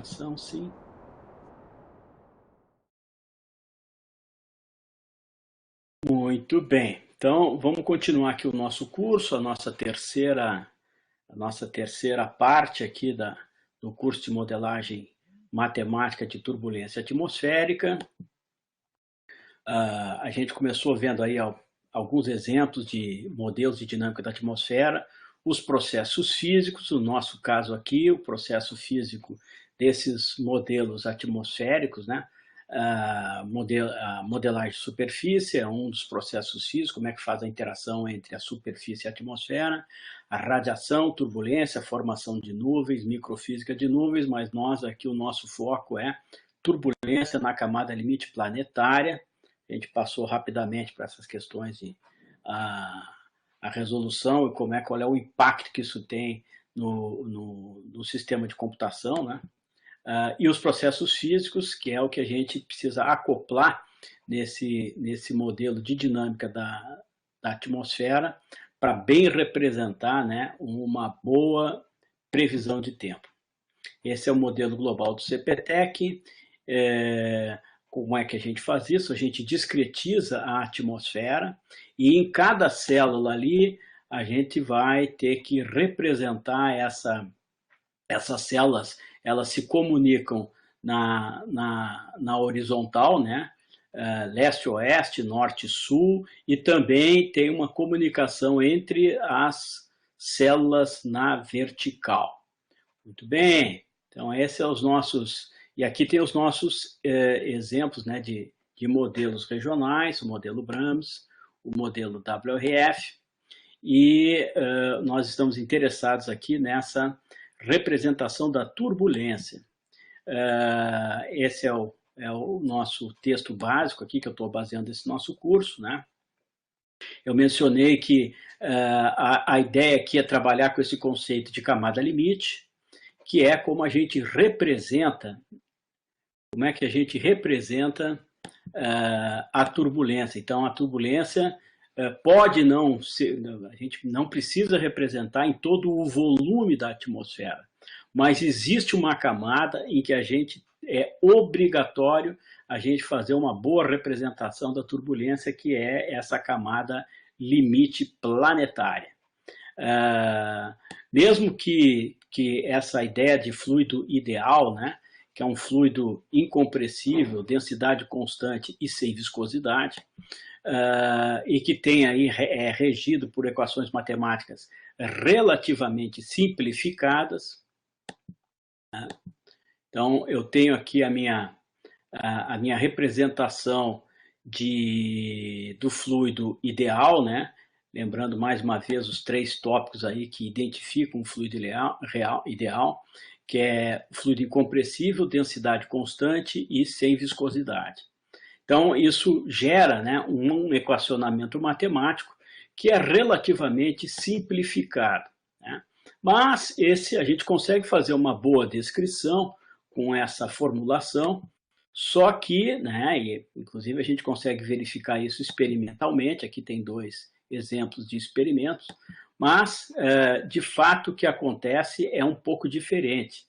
apresentação, sim. Muito bem. Então, vamos continuar aqui o nosso curso, a nossa terceira parte aqui do curso de modelagem matemática de turbulência atmosférica. A gente começou vendo aí alguns exemplos de modelos de dinâmica da atmosfera, os processos físicos, no nosso caso aqui, o processo físico desses modelos atmosféricos, né? A modelagem de superfície é um dos processos físicos, como é que faz a interação entre a superfície e a atmosfera, a radiação, turbulência, formação de nuvens, microfísica de nuvens, mas nós aqui o nosso foco é turbulência na camada limite planetária. A gente passou rapidamente para essas questões de a resolução e qual é o impacto que isso tem no sistema de computação, né? E os processos físicos, que é o que a gente precisa acoplar nesse modelo de dinâmica da atmosfera para bem representar, né, uma boa previsão de tempo. Esse é o modelo global do CPTEC. Como é que a gente faz isso? A gente discretiza a atmosfera e em cada célula ali a gente vai ter que representar essas células, elas se comunicam na horizontal, né? Leste-oeste, norte-sul, e também tem uma comunicação entre as células na vertical. Muito bem, então esses são os nossos, e aqui tem os nossos exemplos, né, de modelos regionais, o modelo Brahms, o modelo WRF, e nós estamos interessados aqui nessa representação da turbulência. Esse é o nosso texto básico aqui, que eu estou baseando esse nosso curso, né? Eu mencionei que a ideia aqui é trabalhar com esse conceito de camada limite, que é como a gente representa, como é que a gente representa a turbulência. Então, a turbulência pode não ser, a gente não precisa representar em todo o volume da atmosfera, mas existe uma camada em que é obrigatório a gente fazer uma boa representação da turbulência, que é essa camada limite planetária. Mesmo que essa ideia de fluido ideal, né, que é um fluido incompressível, densidade constante e sem viscosidade, e que tem aí, é regido por equações matemáticas relativamente simplificadas. Então, eu tenho aqui a minha representação do fluido ideal, né? Lembrando mais uma vez os 3 tópicos aí que identificam o fluido ideal, que é fluido incompressível, densidade constante e sem viscosidade. Então, isso gera, né, um equacionamento matemático que é relativamente simplificado, né? Mas a gente consegue fazer uma boa descrição com essa formulação, só que, né, e inclusive a gente consegue verificar isso experimentalmente, aqui tem 2 exemplos de experimentos, mas, de fato, o que acontece é um pouco diferente.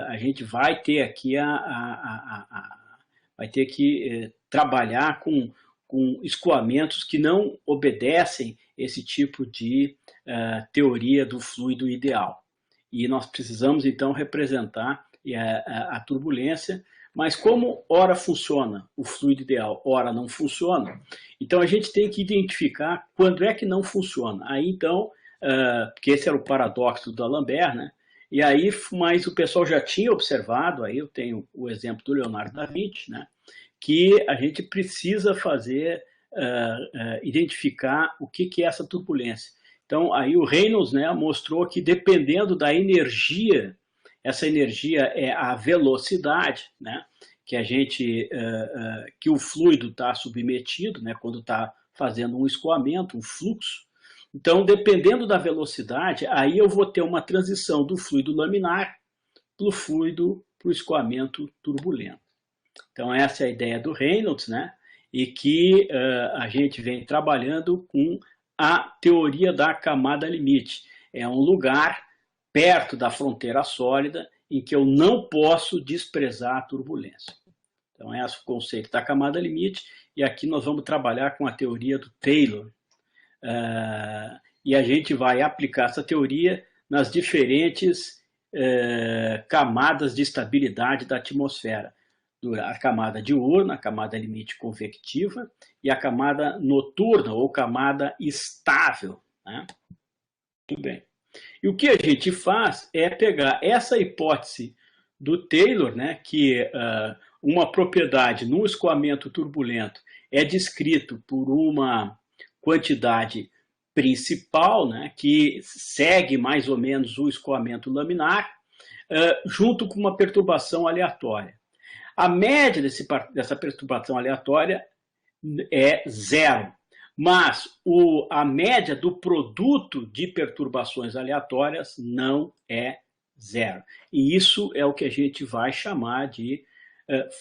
A gente vai ter aqui vai ter que trabalhar com escoamentos que não obedecem esse tipo de teoria do fluido ideal. E nós precisamos, então, representar a turbulência, mas como ora funciona o fluido ideal, ora não funciona, então a gente tem que identificar quando é que não funciona. Aí, então, porque esse era o paradoxo do D'Alembert, né? E aí, mas o pessoal já tinha observado, aí eu tenho o exemplo do Leonardo da Vinci, né, que a gente precisa fazer, identificar o que é essa turbulência. Então, aí o Reynolds, né, mostrou que dependendo da energia, essa energia é a velocidade, né, que o fluido está submetido, né, quando está fazendo um escoamento, um fluxo. Então, dependendo da velocidade, aí eu vou ter uma transição do fluido laminar para o escoamento turbulento. Então, essa é a ideia do Reynolds, né? E que a gente vem trabalhando com a teoria da camada limite. É um lugar perto da fronteira sólida em que eu não posso desprezar a turbulência. Então, esse é o conceito da camada limite, e aqui nós vamos trabalhar com a teoria do Taylor. E a gente vai aplicar essa teoria nas diferentes camadas de estabilidade da atmosfera. A camada diurna, a camada limite convectiva e a camada noturna ou camada estável. Né? Muito bem. E o que a gente faz é pegar essa hipótese do Taylor, né, que uma propriedade no escoamento turbulento é descrito por uma quantidade principal, né, que segue mais ou menos o escoamento laminar, junto com uma perturbação aleatória. A média dessa perturbação aleatória é zero, mas a média do produto de perturbações aleatórias não é zero. E isso é o que a gente vai chamar de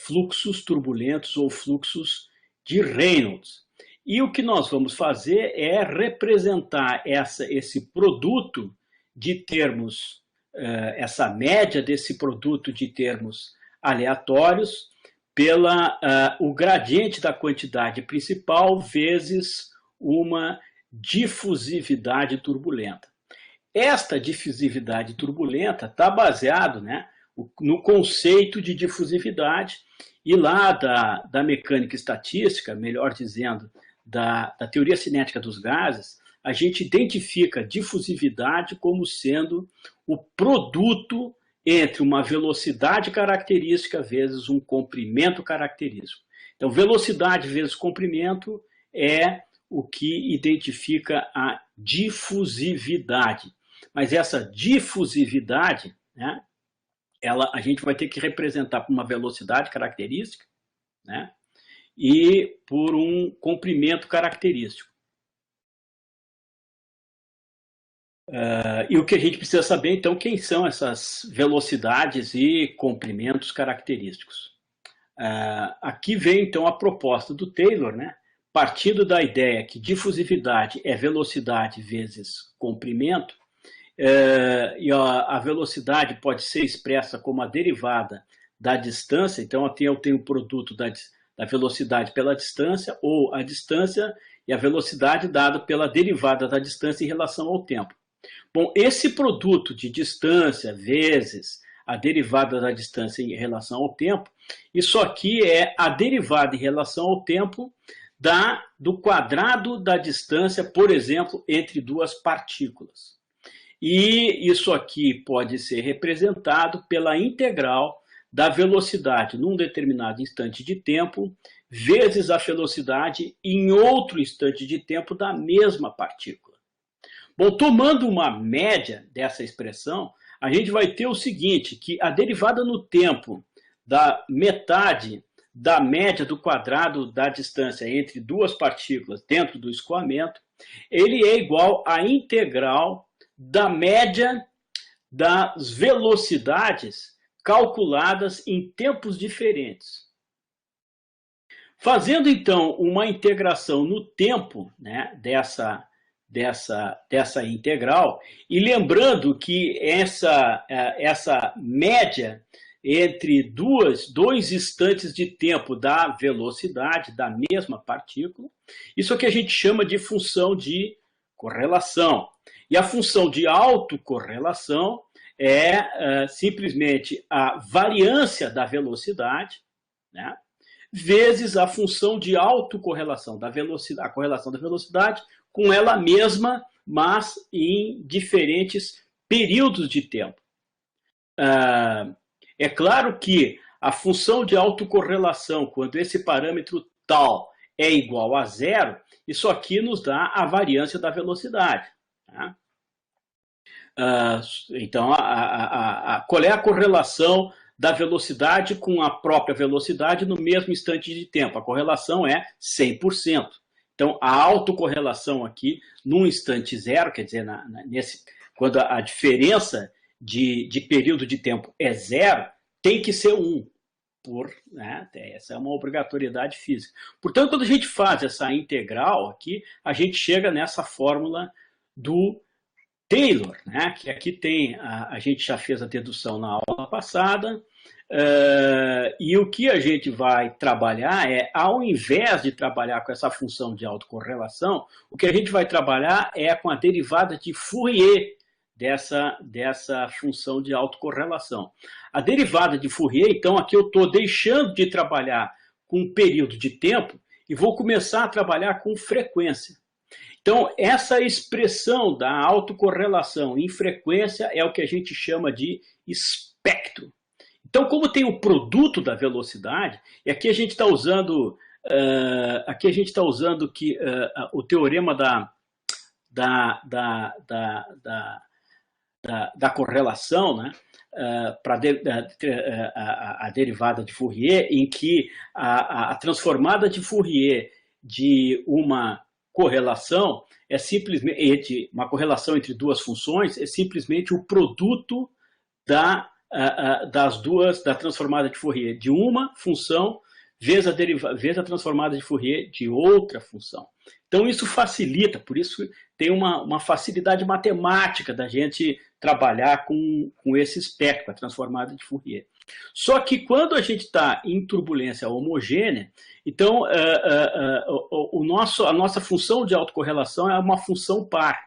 fluxos turbulentos ou fluxos de Reynolds. E o que nós vamos fazer é representar esse produto de termos, essa média desse produto de termos aleatórios o gradiente da quantidade principal vezes uma difusividade turbulenta. Esta difusividade turbulenta está baseado, né, no conceito de difusividade e lá da mecânica estatística, melhor dizendo, da teoria cinética dos gases, a gente identifica difusividade como sendo o produto entre uma velocidade característica vezes um comprimento característico. Então, velocidade vezes comprimento é o que identifica a difusividade. Mas essa difusividade, né, a gente vai ter que representar por uma velocidade característica, né, e por um comprimento característico. E o que a gente precisa saber, então, quem são essas velocidades e comprimentos característicos. Aqui vem, então, a proposta do Taylor, né? Partindo da ideia que difusividade é velocidade vezes comprimento, e a velocidade pode ser expressa como a derivada da distância, então eu tenho o produto da velocidade pela distância, ou a distância e a velocidade dada pela derivada da distância em relação ao tempo. Bom, esse produto de distância vezes a derivada da distância em relação ao tempo, isso aqui é a derivada em relação ao tempo do quadrado da distância, por exemplo, entre duas partículas. E isso aqui pode ser representado pela integral da velocidade num determinado instante de tempo vezes a velocidade em outro instante de tempo da mesma partícula. Bom, tomando uma média dessa expressão, a gente vai ter o seguinte, que a derivada no tempo da metade da média do quadrado da distância entre duas partículas dentro do escoamento, ele é igual à integral da média das velocidades calculadas em tempos diferentes. Fazendo, então, uma integração no tempo, né, dessa integral, e lembrando que essa média entre dois instantes de tempo da velocidade da mesma partícula, isso aqui a gente chama de função de correlação. E a função de autocorrelação é simplesmente a variância da velocidade, né, vezes a função de autocorrelação da velocidade, a correlação da velocidade com ela mesma, mas em diferentes períodos de tempo. É claro que a função de autocorrelação, quando esse parâmetro tal é igual a zero, isso aqui nos dá a variância da velocidade. Tá? Então, qual é a correlação da velocidade com a própria velocidade no mesmo instante de tempo? A correlação é 100%. Então, a autocorrelação aqui, num instante zero, quer dizer, quando a diferença de período de tempo é zero, tem que ser 1. Né, essa é uma obrigatoriedade física. Portanto, quando a gente faz essa integral aqui, a gente chega nessa fórmula do Taylor, né, que aqui tem, a gente já fez a dedução na aula passada, e o que a gente vai trabalhar é, ao invés de trabalhar com essa função de autocorrelação, o que a gente vai trabalhar é com a derivada de Fourier dessa função de autocorrelação. A derivada de Fourier, então, aqui eu estou deixando de trabalhar com um período de tempo e vou começar a trabalhar com frequência. Então, essa expressão da autocorrelação em frequência é o que a gente chama de espectro. Então, como tem o produto da velocidade, e aqui a gente está usando, o teorema da correlação, né? Para a derivada de Fourier, em que a transformada de Fourier de uma correlação é simplesmente uma correlação entre duas funções, é simplesmente o produto da transformada de Fourier de uma função vezes a transformada de Fourier de outra função. Então isso facilita, por isso tem uma facilidade matemática da gente trabalhar com esse espectro, a transformada de Fourier. Só que quando a gente está em turbulência homogênea, então a nossa função de autocorrelação é uma função par.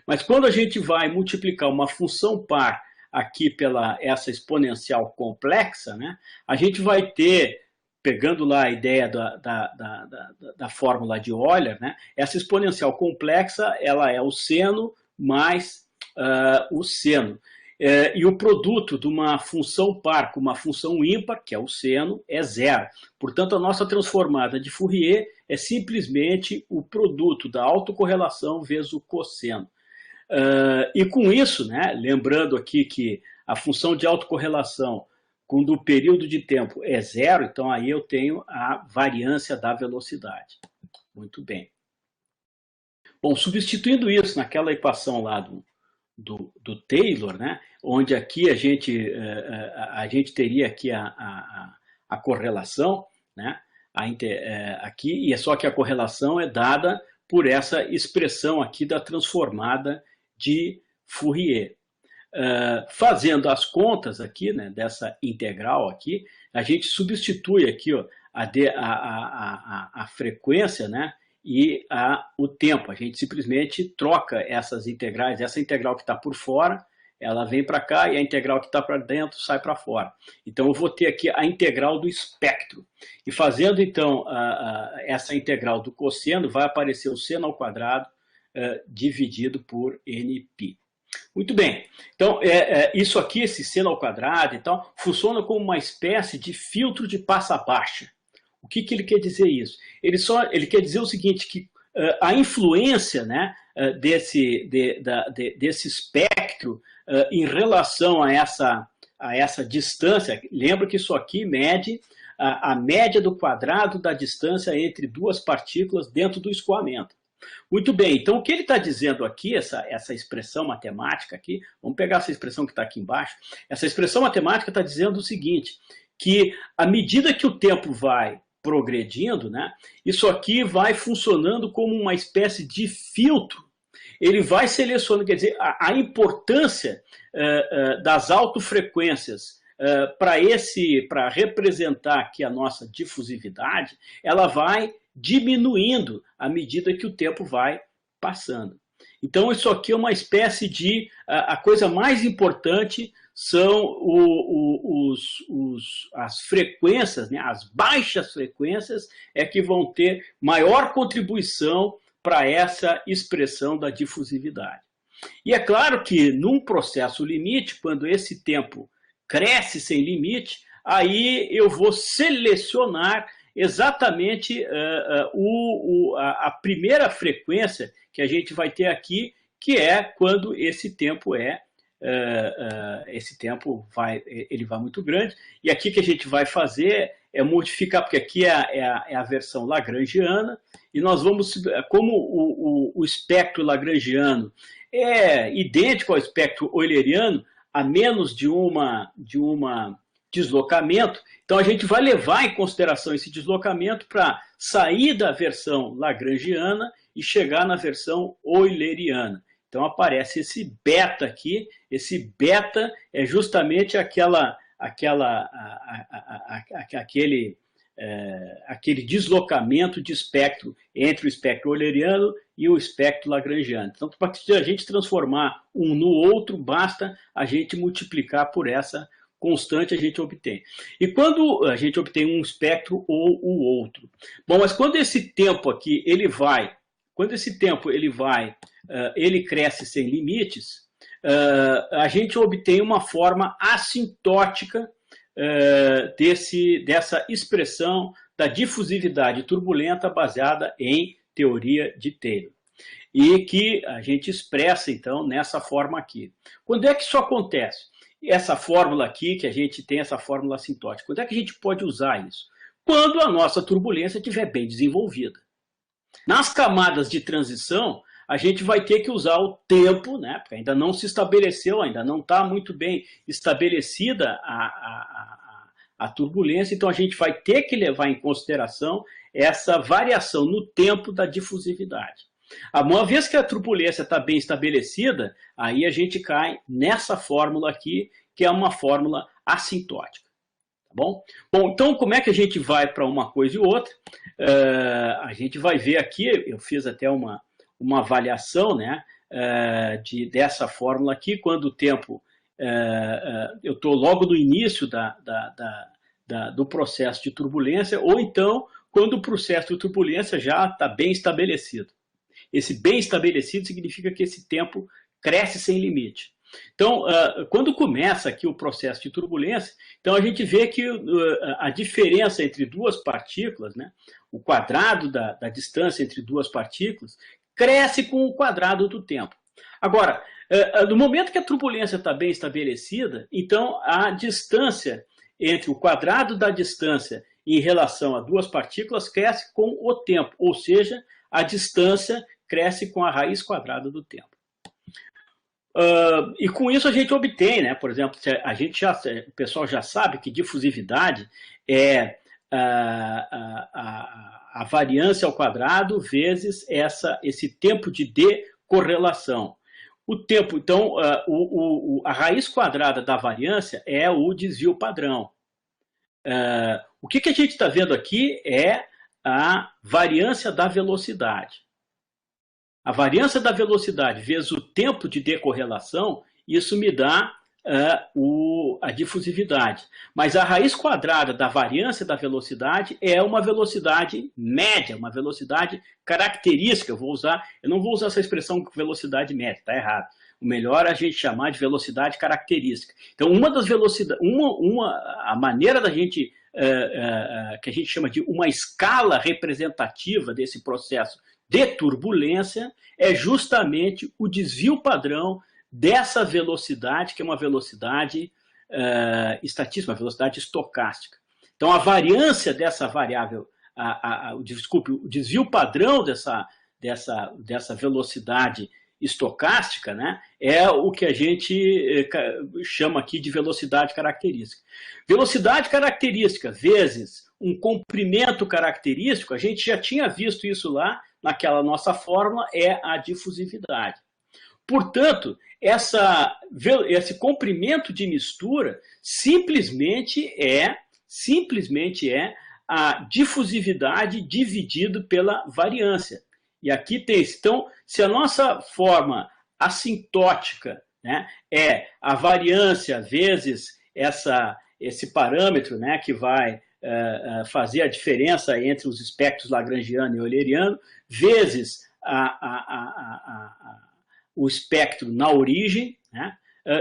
Mas quando a gente vai multiplicar uma função par aqui pela essa exponencial complexa, né, a gente vai ter, pegando lá a ideia da fórmula de Euler, né, essa exponencial complexa ela é o seno mais o seno. E o produto de uma função par com uma função ímpar, que é o seno, é zero. Portanto, a nossa transformada de Fourier é simplesmente o produto da autocorrelação vezes o cosseno. E com isso, né, lembrando aqui que a função de autocorrelação, quando o período de tempo é zero, então aí eu tenho a variância da velocidade. Muito bem. Bom, substituindo isso naquela equação lá do Taylor, né, onde aqui a gente teria aqui a correlação, né, aqui, e é só que a correlação é dada por essa expressão aqui da transformada de Fourier. Fazendo as contas aqui, né, dessa integral aqui, a gente substitui aqui, ó, a frequência, né, e o tempo. A gente simplesmente troca essas integrais. Essa integral que está por fora, ela vem para cá, e a integral que está para dentro sai para fora. Então eu vou ter aqui a integral do espectro. E fazendo então essa integral do cosseno, vai aparecer o seno ao quadrado dividido por nπ. Muito bem, então isso aqui, esse seno ao quadrado e tal, funciona como uma espécie de filtro de passa baixa. O que ele quer dizer isso? Ele quer dizer o seguinte, que a influência, né, desse espectro em relação a essa distância, lembra que isso aqui mede a média do quadrado da distância entre duas partículas dentro do escoamento. Muito bem, então o que ele está dizendo aqui, essa expressão matemática aqui, vamos pegar essa expressão que está aqui embaixo, essa expressão matemática está dizendo o seguinte, que à medida que o tempo vai progredindo, né, isso aqui vai funcionando como uma espécie de filtro. Ele vai selecionando, quer dizer, a importância das autofrequências para representar aqui a nossa difusividade, ela vai diminuindo à medida que o tempo vai passando. Então, isso aqui é uma espécie de... A coisa mais importante são as frequências, né? As baixas frequências é que vão ter maior contribuição para essa expressão da difusividade. E é claro que num processo limite, quando esse tempo cresce sem limite, aí eu vou selecionar exatamente a primeira frequência que a gente vai ter aqui, que é quando esse tempo ele vai muito grande. E aqui que a gente vai fazer é modificar, porque aqui é a versão lagrangiana, e nós vamos, como o espectro lagrangiano é idêntico ao espectro euleriano, a menos de uma deslocamento, então a gente vai levar em consideração esse deslocamento para sair da versão lagrangiana e chegar na versão euleriana. Então aparece esse beta aqui, esse beta é justamente aquele deslocamento de espectro entre o espectro euleriano e o espectro lagrangiano. Então, para a gente transformar um no outro, basta a gente multiplicar por essa constante, a gente obtém. E quando a gente obtém um espectro ou o outro? Bom, mas quando esse tempo aqui, ele cresce sem limites, a gente obtém uma forma assintótica dessa expressão da difusividade turbulenta baseada em teoria de Taylor. E que a gente expressa, então, nessa forma aqui. Quando é que isso acontece? Essa fórmula aqui, que a gente tem essa fórmula assintótica, quando é que a gente pode usar isso? Quando a nossa turbulência estiver bem desenvolvida. Nas camadas de transição, a gente vai ter que usar o tempo, né, porque ainda não se estabeleceu, ainda não está muito bem estabelecida a turbulência, então a gente vai ter que levar em consideração essa variação no tempo da difusividade. Uma vez que a turbulência está bem estabelecida, aí a gente cai nessa fórmula aqui, que é uma fórmula assintótica. Tá bom? Bom, então como é que a gente vai para uma coisa e outra? A gente vai ver aqui, eu fiz até uma avaliação, né, dessa fórmula aqui, quando o tempo, eu estou logo no início do processo de turbulência, ou então quando o processo de turbulência já está bem estabelecido. Esse bem estabelecido significa que esse tempo cresce sem limite. Então, quando começa aqui o processo de turbulência, então a gente vê que a diferença entre duas partículas, né, o quadrado da distância entre duas partículas, cresce com o quadrado do tempo. Agora, no momento que a turbulência está bem estabelecida, então a distância entre o quadrado da distância em relação a duas partículas cresce com o tempo, ou seja, a distância cresce com a raiz quadrada do tempo. E com isso a gente obtém, né? Por exemplo, o pessoal já sabe que difusividade é a variância ao quadrado vezes esse tempo de decorrelação. O tempo, então, a raiz quadrada da variância é o desvio padrão. O que a gente está vendo aqui é a variância da velocidade. A variância da velocidade vezes o tempo de decorrelação, isso me dá a difusividade. Mas a raiz quadrada da variância da velocidade é uma velocidade média, uma velocidade característica. Eu não vou usar essa expressão velocidade média, está errado. O melhor é a gente chamar de velocidade característica. Então, a maneira da gente, que a gente chama de uma escala representativa desse processo de turbulência é justamente o desvio padrão dessa velocidade, que é uma velocidade estatística, uma velocidade estocástica. Então, a variância dessa variável, o desvio padrão dessa velocidade estocástica, né, é o que a gente chama aqui de velocidade característica. Velocidade característica vezes um comprimento característico, a gente já tinha visto isso lá naquela nossa fórmula, é a difusividade. Portanto, esse comprimento de mistura simplesmente é a difusividade dividido pela variância. E aqui tem, então, se a nossa forma assintótica, né, é a variância vezes esse parâmetro, né, que vai fazer a diferença entre os espectros lagrangiano e euleriano, vezes o espectro na origem, né,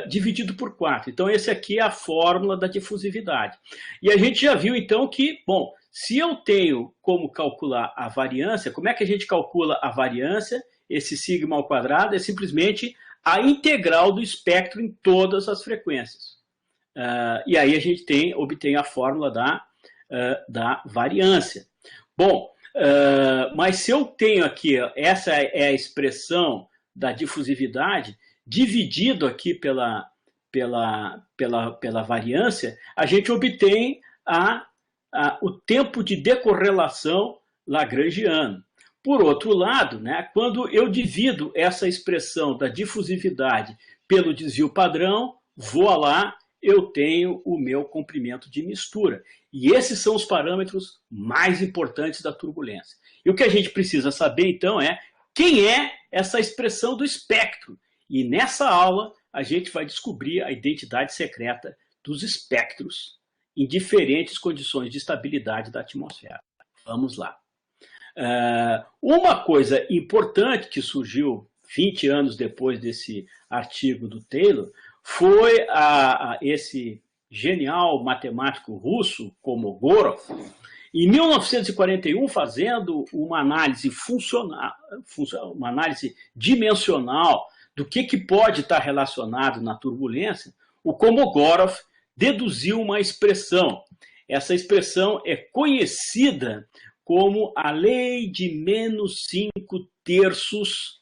dividido por 4. Então, esse aqui é a fórmula da difusividade. E a gente já viu, então, que, bom, se eu tenho como calcular a variância, como é que a gente calcula a variância? Esse sigma ao quadrado é simplesmente a integral do espectro em todas as frequências. E aí a gente obtém a fórmula da variância. Bom, mas se eu tenho aqui, essa é a expressão da difusividade, dividido aqui pela variância, a gente obtém o tempo de decorrelação lagrangiano. Por outro lado, né, quando eu divido essa expressão da difusividade pelo desvio padrão, vou lá, eu tenho o meu comprimento de mistura. E esses são os parâmetros mais importantes da turbulência. E o que a gente precisa saber, então, é quem é essa expressão do espectro. E nessa aula, a gente vai descobrir a identidade secreta dos espectros em diferentes condições de estabilidade da atmosfera. Vamos lá. Uma coisa importante que surgiu 20 anos depois desse artigo do Taylor foi esse genial matemático russo, Kolmogorov, em 1941, fazendo uma análise funcional, uma análise dimensional do que pode estar relacionado na turbulência, o Kolmogorov deduziu uma expressão. Essa expressão é conhecida como a lei de menos 5/3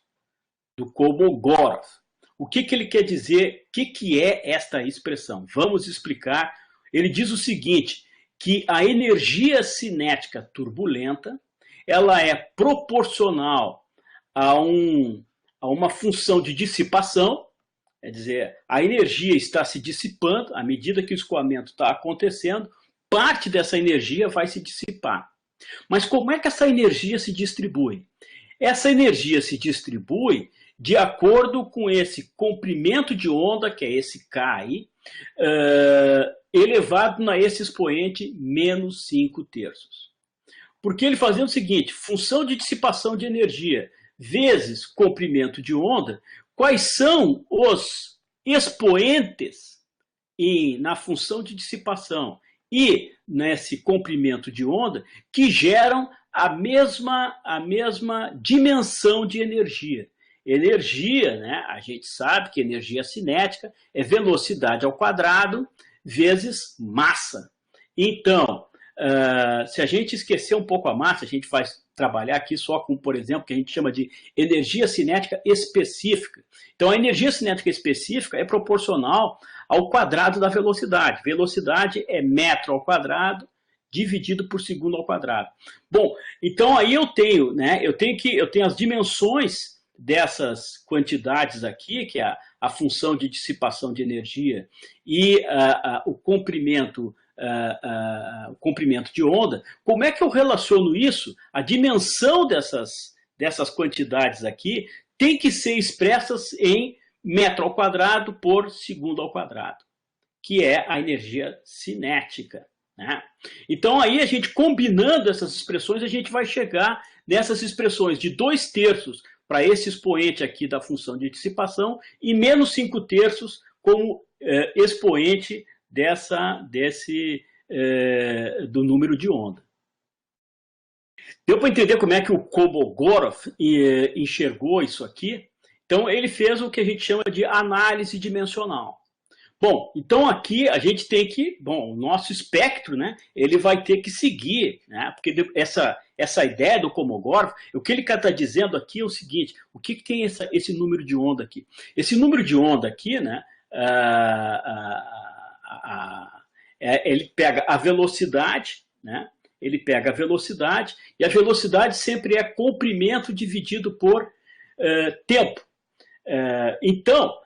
do Kolmogorov. O que ele quer dizer? O que é esta expressão? Vamos explicar. Ele diz o seguinte, que a energia cinética turbulenta ela é proporcional a uma função de dissipação, quer dizer, a energia está se dissipando, à medida que o escoamento está acontecendo, parte dessa energia vai se dissipar. Mas como é que essa energia se distribui? Essa energia se distribui de acordo com esse comprimento de onda, que é esse K aí, elevado a esse expoente menos 5/3. Porque ele fazendo o seguinte, função de dissipação de energia vezes comprimento de onda, quais são os expoentes na função de dissipação e nesse comprimento de onda que geram a mesma dimensão de energia. Energia, né, a gente sabe que energia cinética é velocidade ao quadrado vezes massa. Então, se a gente esquecer um pouco a massa, a gente vai trabalhar aqui só com, por exemplo, o que a gente chama de energia cinética específica. Então, a energia cinética específica é proporcional ao quadrado da velocidade. Velocidade é metro ao quadrado dividido por segundo ao quadrado. Bom, então aí eu tenho as dimensões dessas quantidades aqui, que é a função de dissipação de energia e o comprimento de onda. Como é que eu relaciono isso? A dimensão dessas quantidades aqui tem que ser expressas em metro ao quadrado por segundo ao quadrado, que é a energia cinética, né? Então, aí a gente combinando essas expressões, a gente vai chegar nessas expressões de 2/3 para esse expoente aqui da função de dissipação e menos 5/3 como expoente do número de onda. Deu para entender como é que o Kolmogorov enxergou isso aqui? Então, ele fez o que a gente chama de análise dimensional. Bom, então aqui a gente tem que, o nosso espectro, né, ele vai ter que seguir, né, porque essa ideia do Kolmogorov, o que ele está dizendo aqui é o seguinte, o que tem esse número de onda aqui? Esse número de onda aqui, né, ele pega a velocidade, né, e a velocidade sempre é comprimento dividido por tempo. Então,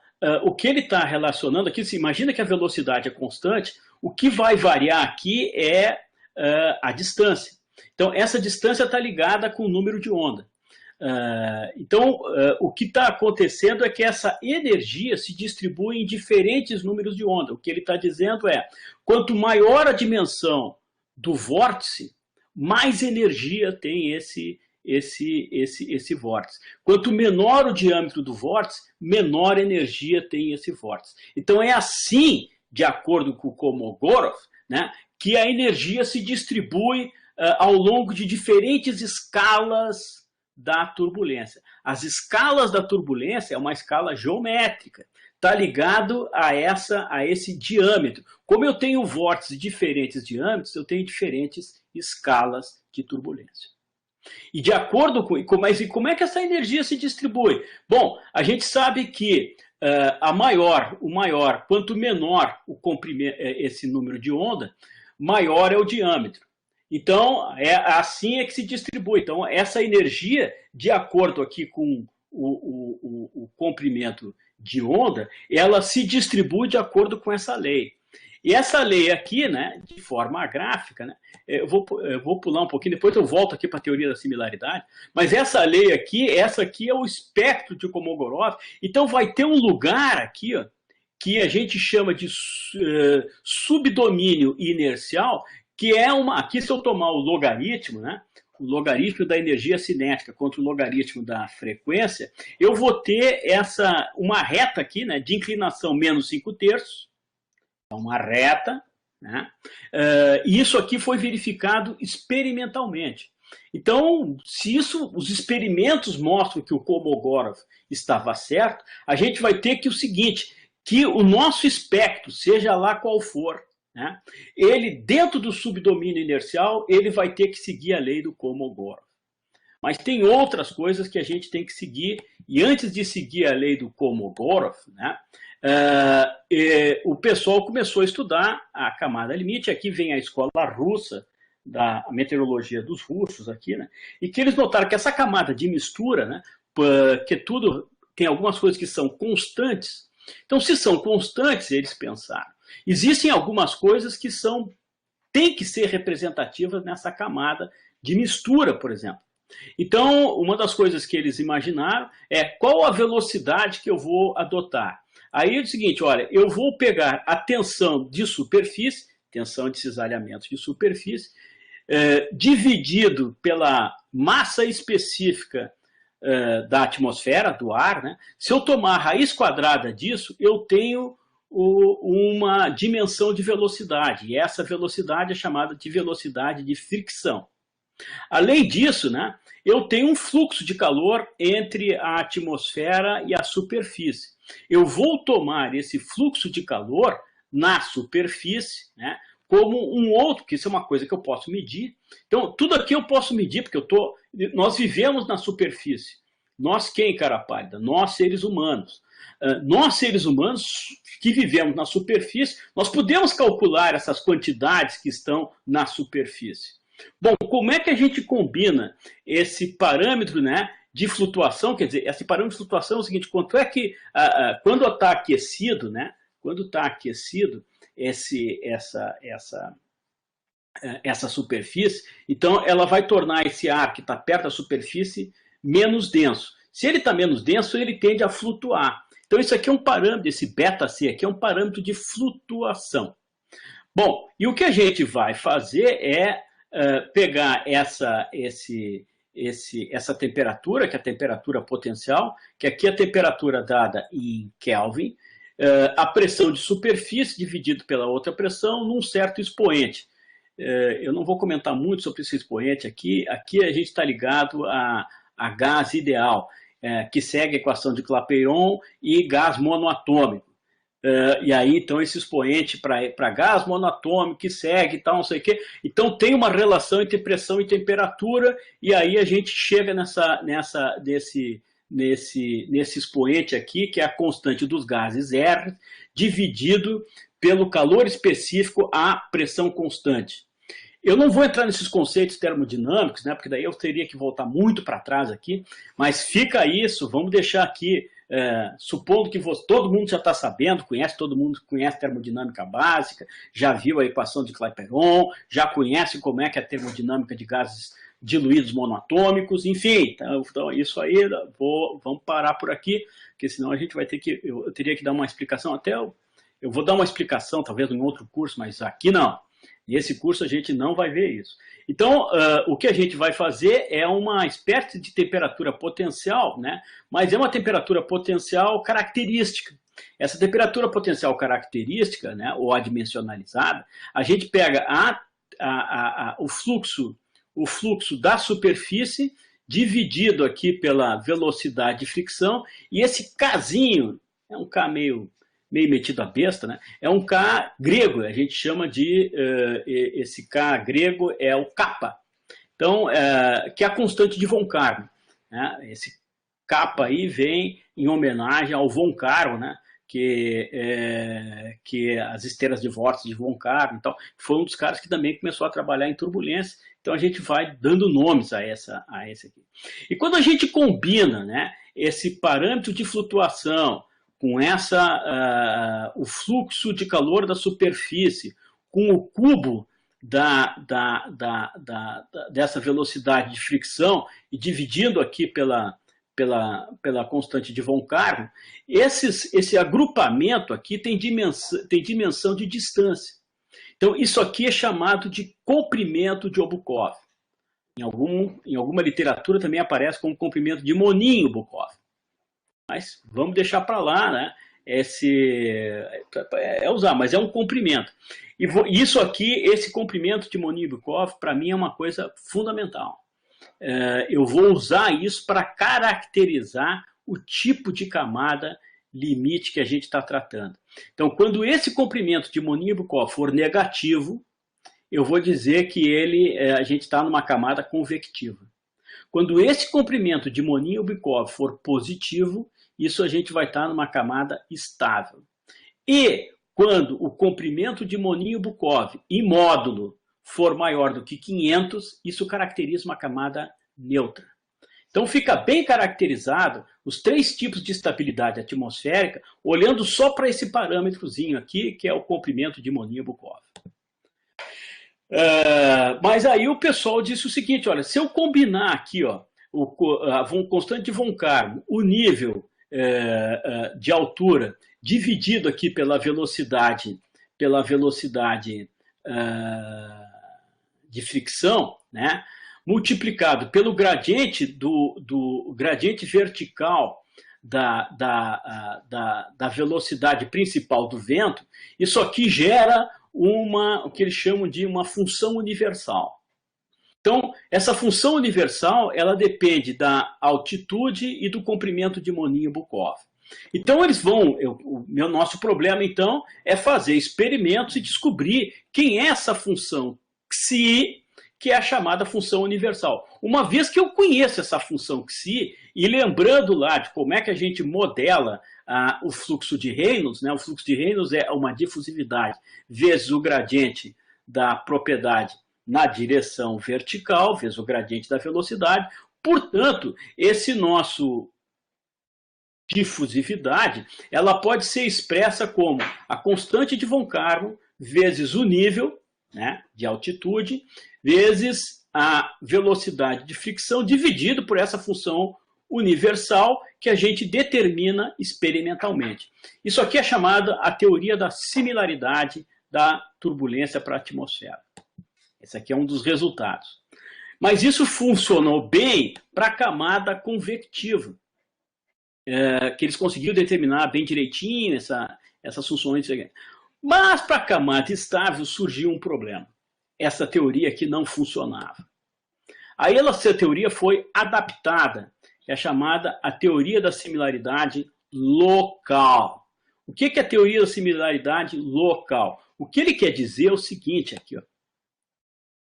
o que ele está relacionando aqui, se imagina que a velocidade é constante, o que vai variar aqui é a distância. Então, essa distância está ligada com o número de onda. Então, o que está acontecendo é que essa energia se distribui em diferentes números de onda. O que ele está dizendo é, quanto maior a dimensão do vórtice, mais energia tem esse vórtice. Quanto menor o diâmetro do vórtice, menor energia tem esse vórtice. Então é assim, de acordo com o Kolmogorov, né, que a energia se distribui ao longo de diferentes escalas da turbulência. As escalas da turbulência é uma escala geométrica, está ligado a esse diâmetro. Como eu tenho vórtices de diferentes diâmetros, eu tenho diferentes escalas de turbulência. E de acordo com... Mas e como é que essa energia se distribui? Bom, a gente sabe que quanto menor o comprimento, esse número de onda, maior é o diâmetro. Então, assim é que se distribui. Então, essa energia, de acordo aqui com o comprimento de onda, ela se distribui de acordo com essa lei. E essa lei aqui, né, de forma gráfica, né, eu vou pular um pouquinho, depois eu volto aqui para a teoria da similaridade, mas essa lei aqui, essa aqui é o espectro de Kolmogorov. Então vai ter um lugar aqui, ó, que a gente chama de subdomínio inercial, que é uma, aqui se eu tomar o logaritmo, né, o logaritmo da energia cinética contra o logaritmo da frequência, eu vou ter uma reta aqui, né, de inclinação menos 5/3, uma reta, né? E isso aqui foi verificado experimentalmente. Então, se os experimentos mostram que o Kolmogorov estava certo, a gente vai ter que o seguinte, que o nosso espectro, seja lá qual for, né, ele, dentro do subdomínio inercial, ele vai ter que seguir a lei do Kolmogorov. Mas tem outras coisas que a gente tem que seguir, e antes de seguir a lei do Kolmogorov, né, o pessoal começou a estudar a camada limite. Aqui vem a escola russa, da meteorologia dos russos, aqui, né, e que eles notaram que essa camada de mistura, né, que tudo tem algumas coisas que são constantes. Então, se são constantes, eles pensaram, existem algumas coisas que têm que ser representativas nessa camada de mistura, por exemplo. Então, uma das coisas que eles imaginaram é qual a velocidade que eu vou adotar. Aí é o seguinte, olha, eu vou pegar a tensão de superfície, tensão de cisalhamento de superfície, dividido pela massa específica da atmosfera, do ar, né? Se eu tomar a raiz quadrada disso, eu tenho uma dimensão de velocidade, e essa velocidade é chamada de velocidade de fricção. Além disso, né, eu tenho um fluxo de calor entre a atmosfera e a superfície. Eu vou tomar esse fluxo de calor na superfície, né, como um outro, que isso é uma coisa que eu posso medir. Então, tudo aqui eu posso medir, porque nós vivemos na superfície. Nós quem, cara pálida? Nós, seres humanos. Nós, seres humanos que vivemos na superfície, nós podemos calcular essas quantidades que estão na superfície. Bom, como é que a gente combina esse parâmetro, né, de flutuação? Quer dizer, esse parâmetro de flutuação é o seguinte, quanto é que, quando está aquecido, né, quando está aquecido essa superfície, então ela vai tornar esse ar que está perto da superfície menos denso. Se ele está menos denso, ele tende a flutuar. Então isso aqui é um parâmetro, esse beta-C aqui é um parâmetro de flutuação. Bom, e o que a gente vai fazer é pegar essa temperatura, que é a temperatura potencial, que aqui é a temperatura dada em Kelvin, a pressão de superfície dividido pela outra pressão num certo expoente. Eu não vou comentar muito sobre esse expoente aqui. Aqui a gente está ligado a gás ideal, que segue a equação de Clapeyron, e gás monoatômico. E aí, então, esse expoente para gás monoatômico que segue e tal, não sei o quê. Então, tem uma relação entre pressão e temperatura, e aí a gente chega nesse expoente aqui, que é a constante dos gases R, dividido pelo calor específico à pressão constante. Eu não vou entrar nesses conceitos termodinâmicos, né, porque daí eu teria que voltar muito para trás aqui, mas fica isso, vamos deixar aqui, supondo que todo mundo já está sabendo, todo mundo conhece termodinâmica básica, já viu a equação de Clapeyron, já conhece como é que é a termodinâmica de gases diluídos monoatômicos, enfim, então isso aí, vamos parar por aqui, porque senão a gente vai ter que, eu teria que dar uma explicação, eu vou dar uma explicação talvez em outro curso, mas aqui não. Nesse curso a gente não vai ver isso. Então, o que a gente vai fazer é uma espécie de temperatura potencial, né? Mas é uma temperatura potencial característica. Essa temperatura potencial característica, né, ou adimensionalizada, a gente pega o fluxo da superfície dividido aqui pela velocidade de fricção, e esse Kzinho, é um K meio metido a besta, né? É um K grego, a gente chama de, esse K grego é o kappa, então, que é a constante de von Karman, né? Esse kappa aí vem em homenagem ao von Karman, né? que as esteiras de vórtice de Von Karman, então, foi um dos caras que também começou a trabalhar em turbulência. Então a gente vai dando nomes a esse aqui. E quando a gente combina, né, esse parâmetro de flutuação com o fluxo de calor da superfície, com o cubo dessa velocidade de fricção e dividindo aqui pela constante de Von Karman, esse agrupamento aqui tem dimensão de distância. Então, isso aqui é chamado de comprimento de Obukhov. Em alguma literatura também aparece como comprimento de Monin-Obukhov. Mas vamos deixar para lá, né? Mas é um comprimento. E isso aqui, esse comprimento de Monin-Obukhov, para mim é uma coisa fundamental. Eu vou usar isso para caracterizar o tipo de camada limite que a gente está tratando. Então, quando esse comprimento de Monin-Obukhov for negativo, eu vou dizer que a gente está numa camada convectiva. Quando esse comprimento de Monin-Obukhov for positivo, isso a gente vai estar numa camada estável. E quando o comprimento de Monin-Obukhov em módulo for maior do que 500, isso caracteriza uma camada neutra. Então fica bem caracterizado os 3 tipos de estabilidade atmosférica, olhando só para esse parâmetrozinho aqui, que é o comprimento de Monin-Obukhov. Mas aí o pessoal disse o seguinte, olha, se eu combinar aqui a constante de Von Karman, o nível de altura, dividido aqui pela velocidade de fricção, né, multiplicado pelo gradiente gradiente vertical da velocidade principal do vento, isso aqui gera o que eles chamam de uma função universal. Então, essa função universal, ela depende da altitude e do comprimento de Monin-Obukhov. Então, nosso problema, então, é fazer experimentos e descobrir quem é essa função Xi, que é a chamada função universal. Uma vez que eu conheço essa função Xi, e lembrando lá de como é que a gente modela o fluxo de Reynolds, né? O fluxo de Reynolds é uma difusividade vezes o gradiente da propriedade na direção vertical, vezes o gradiente da velocidade. Portanto, esse nosso difusividade, ela pode ser expressa como a constante de Von Karman vezes o nível, né, de altitude, vezes a velocidade de fricção, dividido por essa função universal que a gente determina experimentalmente. Isso aqui é chamada a teoria da similaridade da turbulência para a atmosfera. Esse aqui é um dos resultados. Mas isso funcionou bem para a camada convectiva, que eles conseguiram determinar bem direitinho essas funções. Mas para a camada estável surgiu um problema. Essa teoria aqui não funcionava. Aí essa teoria foi adaptada, que é chamada a teoria da similaridade local. O que é a teoria da similaridade local? O que ele quer dizer é o seguinte aqui, ó.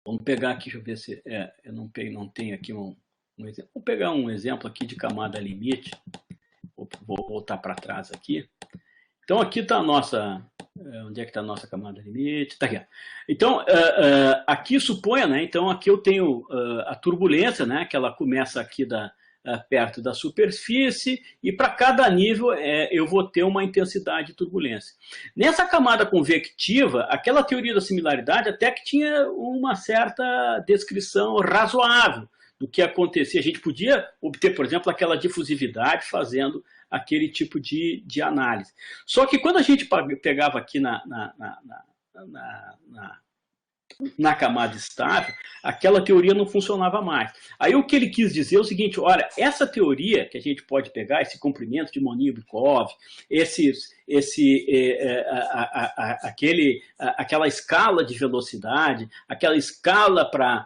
Vamos pegar aqui, deixa eu ver se eu não tenho aqui um exemplo. Vou pegar um exemplo aqui de camada limite. Vou voltar para trás aqui. Então aqui está a nossa... onde é que está a nossa camada limite? Está aqui. Então, aqui suponha, né? Então aqui eu tenho a turbulência, né? Que ela começa aqui perto da superfície, e para cada nível eu vou ter uma intensidade de turbulência. Nessa camada convectiva, aquela teoria da similaridade até que tinha uma certa descrição razoável do que acontecia. A gente podia obter, por exemplo, aquela difusividade fazendo aquele tipo de análise. Só que quando a gente pegava aqui na camada estável, aquela teoria não funcionava mais. Aí o que ele quis dizer é o seguinte, olha, essa teoria que a gente pode pegar, esse comprimento de Monin-Obukhov, aquela escala de velocidade, aquela escala para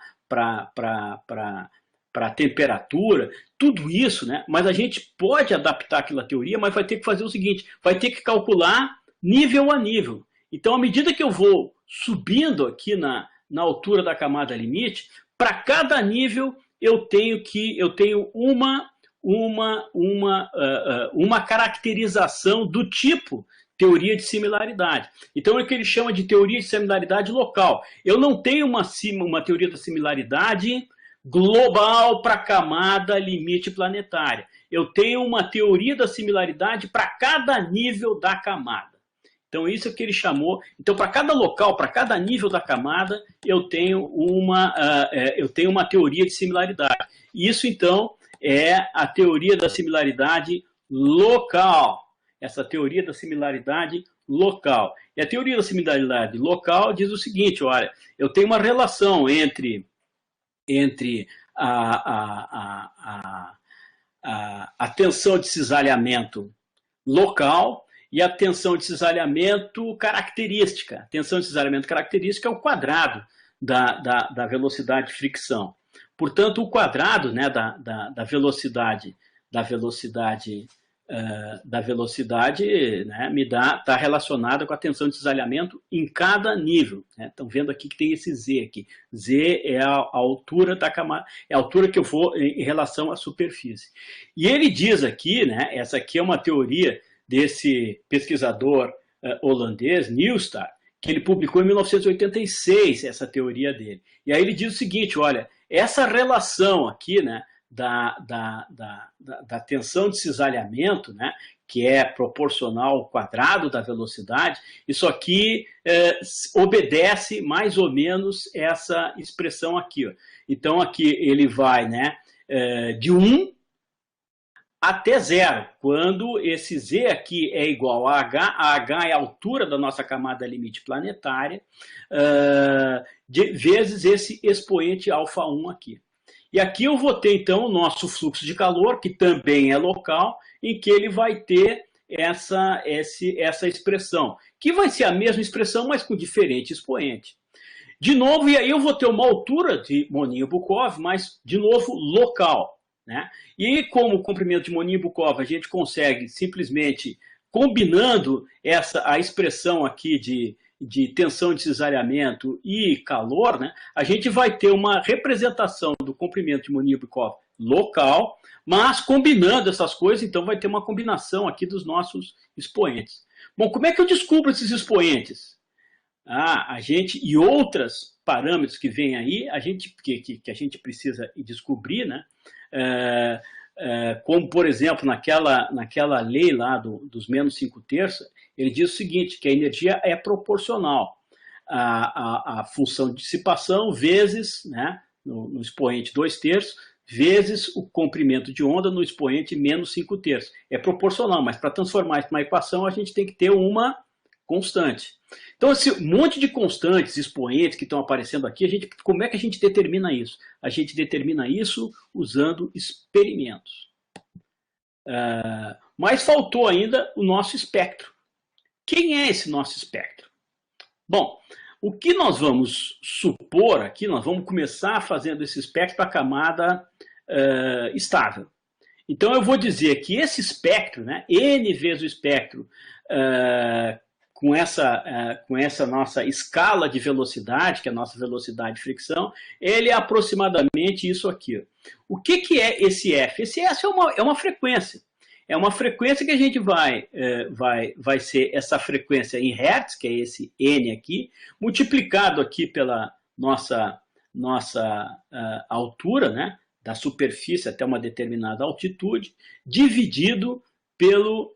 temperatura, tudo isso, né? Mas a gente pode adaptar aquela teoria, mas vai ter que fazer o seguinte, vai ter que calcular nível a nível. Então, à medida que eu vou subindo aqui na altura da camada limite, para cada nível eu tenho uma caracterização do tipo teoria de similaridade. Então, é o que ele chama de teoria de similaridade local. Eu não tenho uma teoria da similaridade global para a camada limite planetária. Eu tenho uma teoria da similaridade para cada nível da camada. Então, isso é o que ele chamou. Então, para cada local, para cada nível da camada, eu tenho uma teoria de similaridade. Isso, então, é a teoria da similaridade local. Essa teoria da similaridade local. E a teoria da similaridade local diz o seguinte, olha, eu tenho uma relação entre a tensão de cisalhamento local e a tensão de cisalhamento característica. A tensão de cisalhamento característica é o quadrado da velocidade de fricção. Portanto, o quadrado, né, da velocidade, né, está relacionada com a tensão de cisalhamento em cada nível. Né? Estão vendo aqui que tem esse Z aqui. Z é a altura da camada, é a altura que eu vou em relação à superfície. E ele diz aqui, né, essa aqui é uma teoria desse pesquisador holandês, Newstar, que ele publicou em 1986, essa teoria dele. E aí ele diz o seguinte, olha, essa relação aqui, né, da tensão de cisalhamento, né, que é proporcional ao quadrado da velocidade, isso aqui obedece mais ou menos essa expressão aqui. Ó. Então, aqui ele vai, né, de 1 até 0, quando esse Z aqui é igual a H é a altura da nossa camada limite planetária, vezes esse expoente α1 aqui. E aqui eu vou ter, então, o nosso fluxo de calor, que também é local, em que ele vai ter essa expressão, que vai ser a mesma expressão, mas com diferente expoente. De novo, e aí eu vou ter uma altura de Moninho-Bukov, mas, de novo, local. Né? E como o comprimento de Moninho-Bukov a gente consegue simplesmente, combinando a expressão aqui de tensão de cisalhamento e calor, né, a gente vai ter uma representação do comprimento de Moninho-Bukov local, mas combinando essas coisas, então vai ter uma combinação aqui dos nossos expoentes. Bom, como é que eu descubro esses expoentes? E outros parâmetros que vêm aí, que a gente precisa descobrir, né? Como, por exemplo, naquela lei lá dos menos 5/3, ele diz o seguinte, que a energia é proporcional à função de dissipação vezes, né, no expoente 2/3, vezes o comprimento de onda no expoente menos 5/3. É proporcional, mas para transformar isso numa equação, a gente tem que ter uma constante. Então, esse monte de constantes, expoentes que estão aparecendo aqui, como é que a gente determina isso? A gente determina isso usando experimentos. Mas faltou ainda o nosso espectro. Quem é esse nosso espectro? Bom, o que nós vamos supor aqui, nós vamos começar fazendo esse espectro para a camada estável. Então, eu vou dizer que esse espectro, né, N vezes o espectro, com essa nossa escala de velocidade, que é a nossa velocidade de fricção, ele é aproximadamente isso aqui. Ó. O que é esse F? Esse F é uma frequência. É uma frequência que a gente vai ser essa frequência em Hertz, que é esse N aqui, multiplicado aqui pela nossa altura, né, da superfície até uma determinada altitude, dividido pelo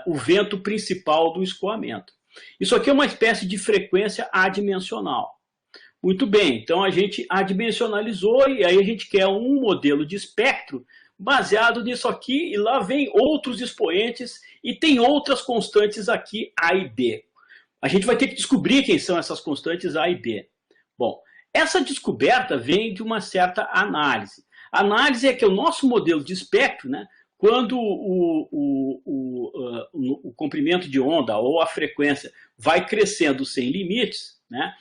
o vento principal do escoamento. Isso aqui é uma espécie de frequência adimensional. Muito bem, então a gente adimensionalizou e aí a gente quer um modelo de espectro baseado nisso aqui, e lá vem outros expoentes e tem outras constantes aqui, A e B. A gente vai ter que descobrir quem são essas constantes A e B. Bom, essa descoberta vem de uma certa análise. A análise é que o nosso modelo de espectro, né, quando o comprimento de onda ou a frequência vai crescendo sem limites, né,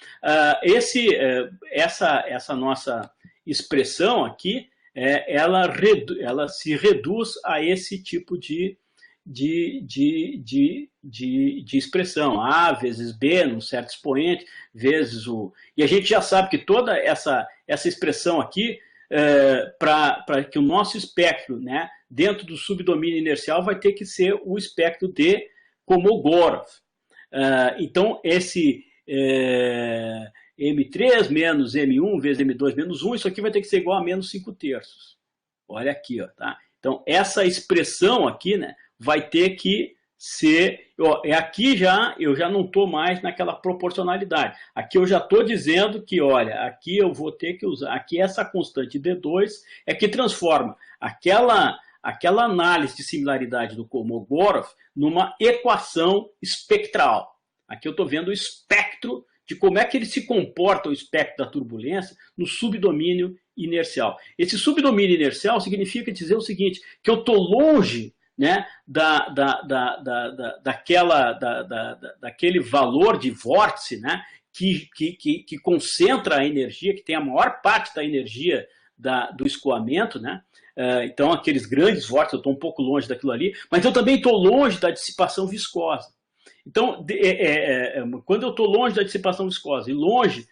essa nossa expressão aqui, ela se reduz a esse tipo de expressão. A vezes B, num certo expoente, vezes o... E a gente já sabe que toda essa expressão aqui, para que o nosso espectro, né, dentro do subdomínio inercial, vai ter que ser o espectro de Kolmogorov. Então, esse M3 menos M1 vezes M2 menos 1, isso aqui vai ter que ser igual a menos 5/3. Olha aqui, ó, tá? Então, essa expressão aqui, né, vai ter que ser... Aqui eu já não estou mais naquela proporcionalidade. Aqui eu já estou dizendo que, olha, aqui eu vou ter que usar... Aqui essa constante D2 é que transforma aquela análise de similaridade do Kolmogorov numa equação espectral. Aqui eu estou vendo o espectro de como é que ele se comporta, o espectro da turbulência, no subdomínio inercial. Esse subdomínio inercial significa dizer o seguinte, que eu estou longe, né, daquele valor de vórtice, né, que concentra a energia, que tem a maior parte da energia do escoamento, né? Então, aqueles grandes vórtices, eu estou um pouco longe daquilo ali, mas eu também estou longe da dissipação viscosa. Então, quando eu estou longe da dissipação viscosa e longe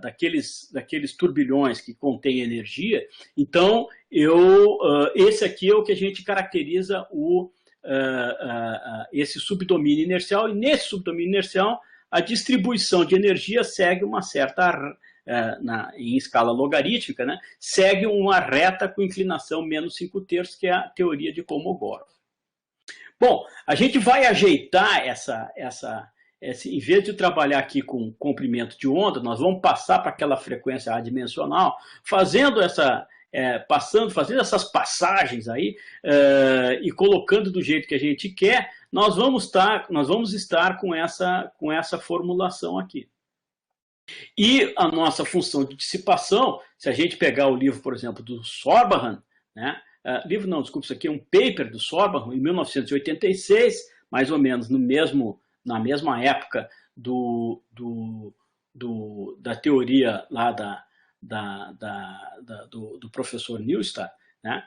daqueles turbilhões que contêm energia, então esse aqui é o que a gente caracteriza esse subdomínio inercial, e nesse subdomínio inercial a distribuição de energia segue uma certa, em escala logarítmica, né, segue uma reta com inclinação menos 5/3, que é a teoria de Kolmogorov. Bom, a gente vai ajeitar em vez de trabalhar aqui com comprimento de onda, nós vamos passar para aquela frequência adimensional, fazendo essas passagens aí e colocando do jeito que a gente quer, nós vamos estar com essa formulação aqui. E a nossa função de dissipação, se a gente pegar o livro, por exemplo, do Sorbahan, né? Livro não, desculpa, isso aqui é um paper do Sorbahan, em 1986, mais ou menos na mesma época da teoria lá do professor Neustadt, né?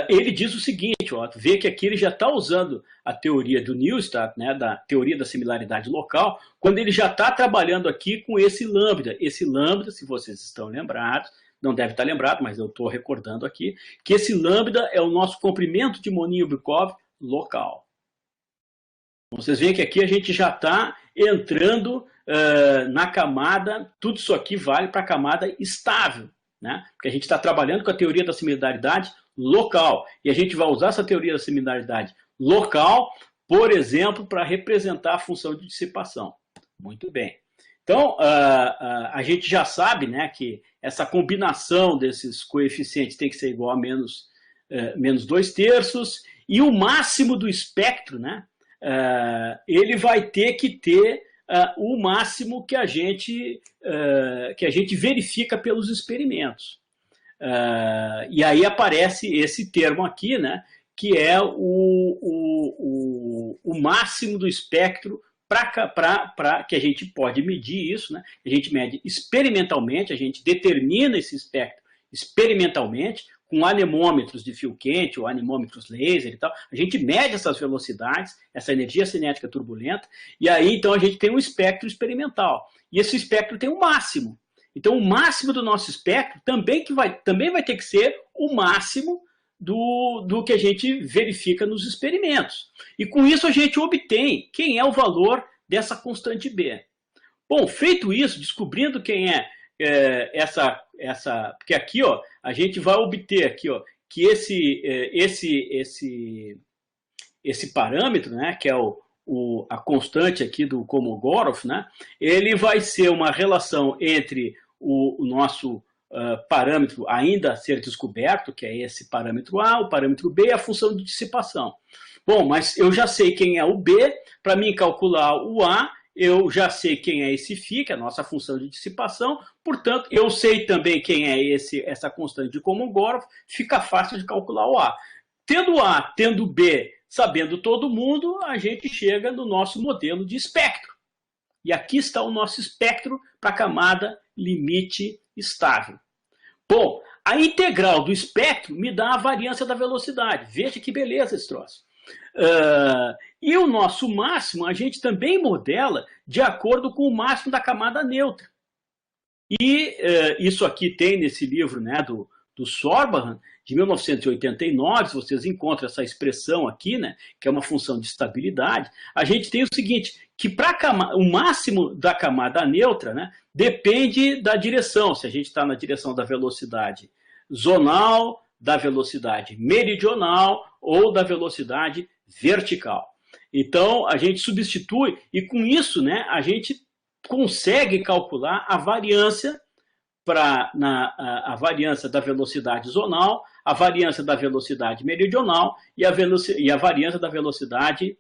Ele diz o seguinte, ó, vê que aqui ele já está usando a teoria do Neustadt, né, da teoria da similaridade local, quando ele já está trabalhando aqui com esse lambda. Esse lambda, se vocês estão lembrados, não deve estar lembrado, mas eu estou recordando aqui, que esse lambda é o nosso comprimento de Moninho-Bykov local. Vocês veem que aqui a gente já está entrando na camada, tudo isso aqui vale para a camada estável, né? Porque a gente está trabalhando com a teoria da similaridade local. E a gente vai usar essa teoria da similaridade local, por exemplo, para representar a função de dissipação. Muito bem. Então, a gente já sabe, né, que essa combinação desses coeficientes tem que ser igual a menos 2/3, e o máximo do espectro, né, ele vai ter que ter o máximo que a gente verifica pelos experimentos. E aí aparece esse termo aqui, né, que é o máximo do espectro que a gente pode medir isso, né? A gente mede experimentalmente, a gente determina esse espectro experimentalmente, com anemômetros de fio quente ou anemômetros laser e tal. A gente mede essas velocidades, essa energia cinética turbulenta, e aí então a gente tem um espectro experimental. E esse espectro tem um máximo. Então o máximo do nosso espectro também vai ter que ser o máximo do que a gente verifica nos experimentos. E com isso a gente obtém quem é o valor dessa constante B. Bom, feito isso, descobrindo quem é porque aqui, ó, a gente vai obter aqui, ó, que esse parâmetro, né, que é a constante aqui do Kolmogorov, né, ele vai ser uma relação entre o nosso parâmetro ainda a ser descoberto, que é esse parâmetro A, o parâmetro B e a função de dissipação. Bom, mas eu já sei quem é o B, para mim calcular o A, eu já sei quem é esse φ, que é a nossa função de dissipação, portanto, eu sei também quem é essa constante de Kolmogorov, fica fácil de calcular o A. Tendo A, tendo B, sabendo todo mundo, a gente chega no nosso modelo de espectro. E aqui está o nosso espectro para a camada limite estável. Bom, a integral do espectro me dá a variância da velocidade. Veja que beleza esse troço. E o nosso máximo a gente também modela de acordo com o máximo da camada neutra. E isso aqui tem nesse livro, né, do Sorbahan, de 1989, vocês encontram essa expressão aqui, né, que é uma função de estabilidade. A gente tem o seguinte, que para o máximo da camada neutra, né, depende da direção, se a gente está na direção da velocidade zonal, da velocidade meridional ou da velocidade vertical. Então, a gente substitui, e com isso, né, a gente consegue calcular a variância a variância da velocidade zonal, a variância da velocidade meridional e a variância da velocidade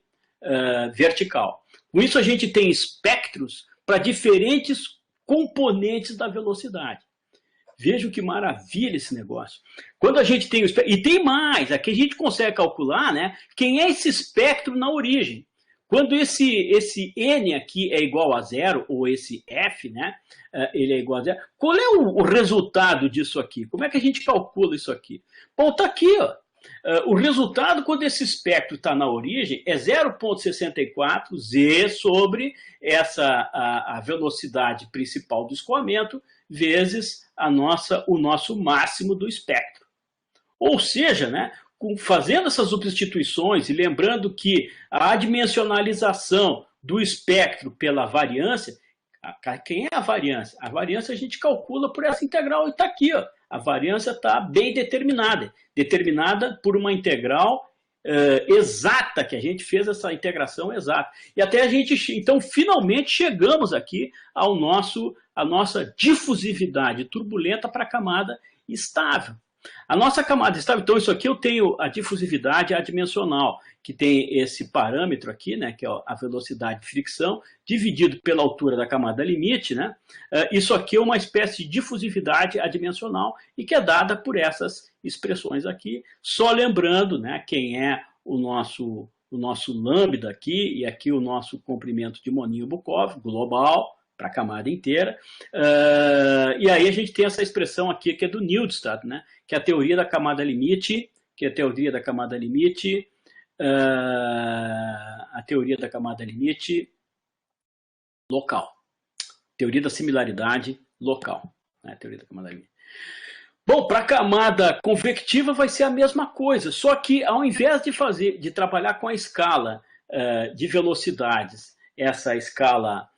vertical. Com isso, a gente tem espectros para diferentes componentes da velocidade. Vejam que maravilha esse negócio. Quando a gente tem o espectro, e tem mais, aqui a gente consegue calcular, né, quem é esse espectro na origem. Quando esse N aqui é igual a zero, ou esse F, né, ele é igual a zero, qual é o resultado disso aqui? Como é que a gente calcula isso aqui? Bom, está aqui, ó. O resultado, quando esse espectro está na origem, é 0,64 Z sobre a velocidade principal do escoamento vezes o nosso máximo do espectro. Ou seja, né, fazendo essas substituições e lembrando que a adimensionalização do espectro pela variância, quem é a variância? A variância a gente calcula por essa integral e está aqui, ó. A variância está bem determinada, determinada por uma integral exata, que a gente fez essa integração exata. E até a gente, então, finalmente chegamos aqui à nossa difusividade turbulenta para a camada estável. A nossa camada estável, então isso aqui eu tenho a difusividade adimensional, que tem esse parâmetro aqui, né, que é a velocidade de fricção, dividido pela altura da camada limite, né? Isso aqui é uma espécie de difusividade adimensional e que é dada por essas expressões aqui. Só lembrando, né, quem é o nosso lambda aqui, e aqui o nosso comprimento de Moninho-Bukov, global, para a camada inteira. E aí a gente tem essa expressão aqui, que é do Nilstad, né? Que é a teoria da camada limite, a teoria da camada limite local. Teoria da similaridade local. Né? Teoria da camada limite. Bom, para a camada convectiva vai ser a mesma coisa, só que ao invés de trabalhar com a escala de velocidades, essa escala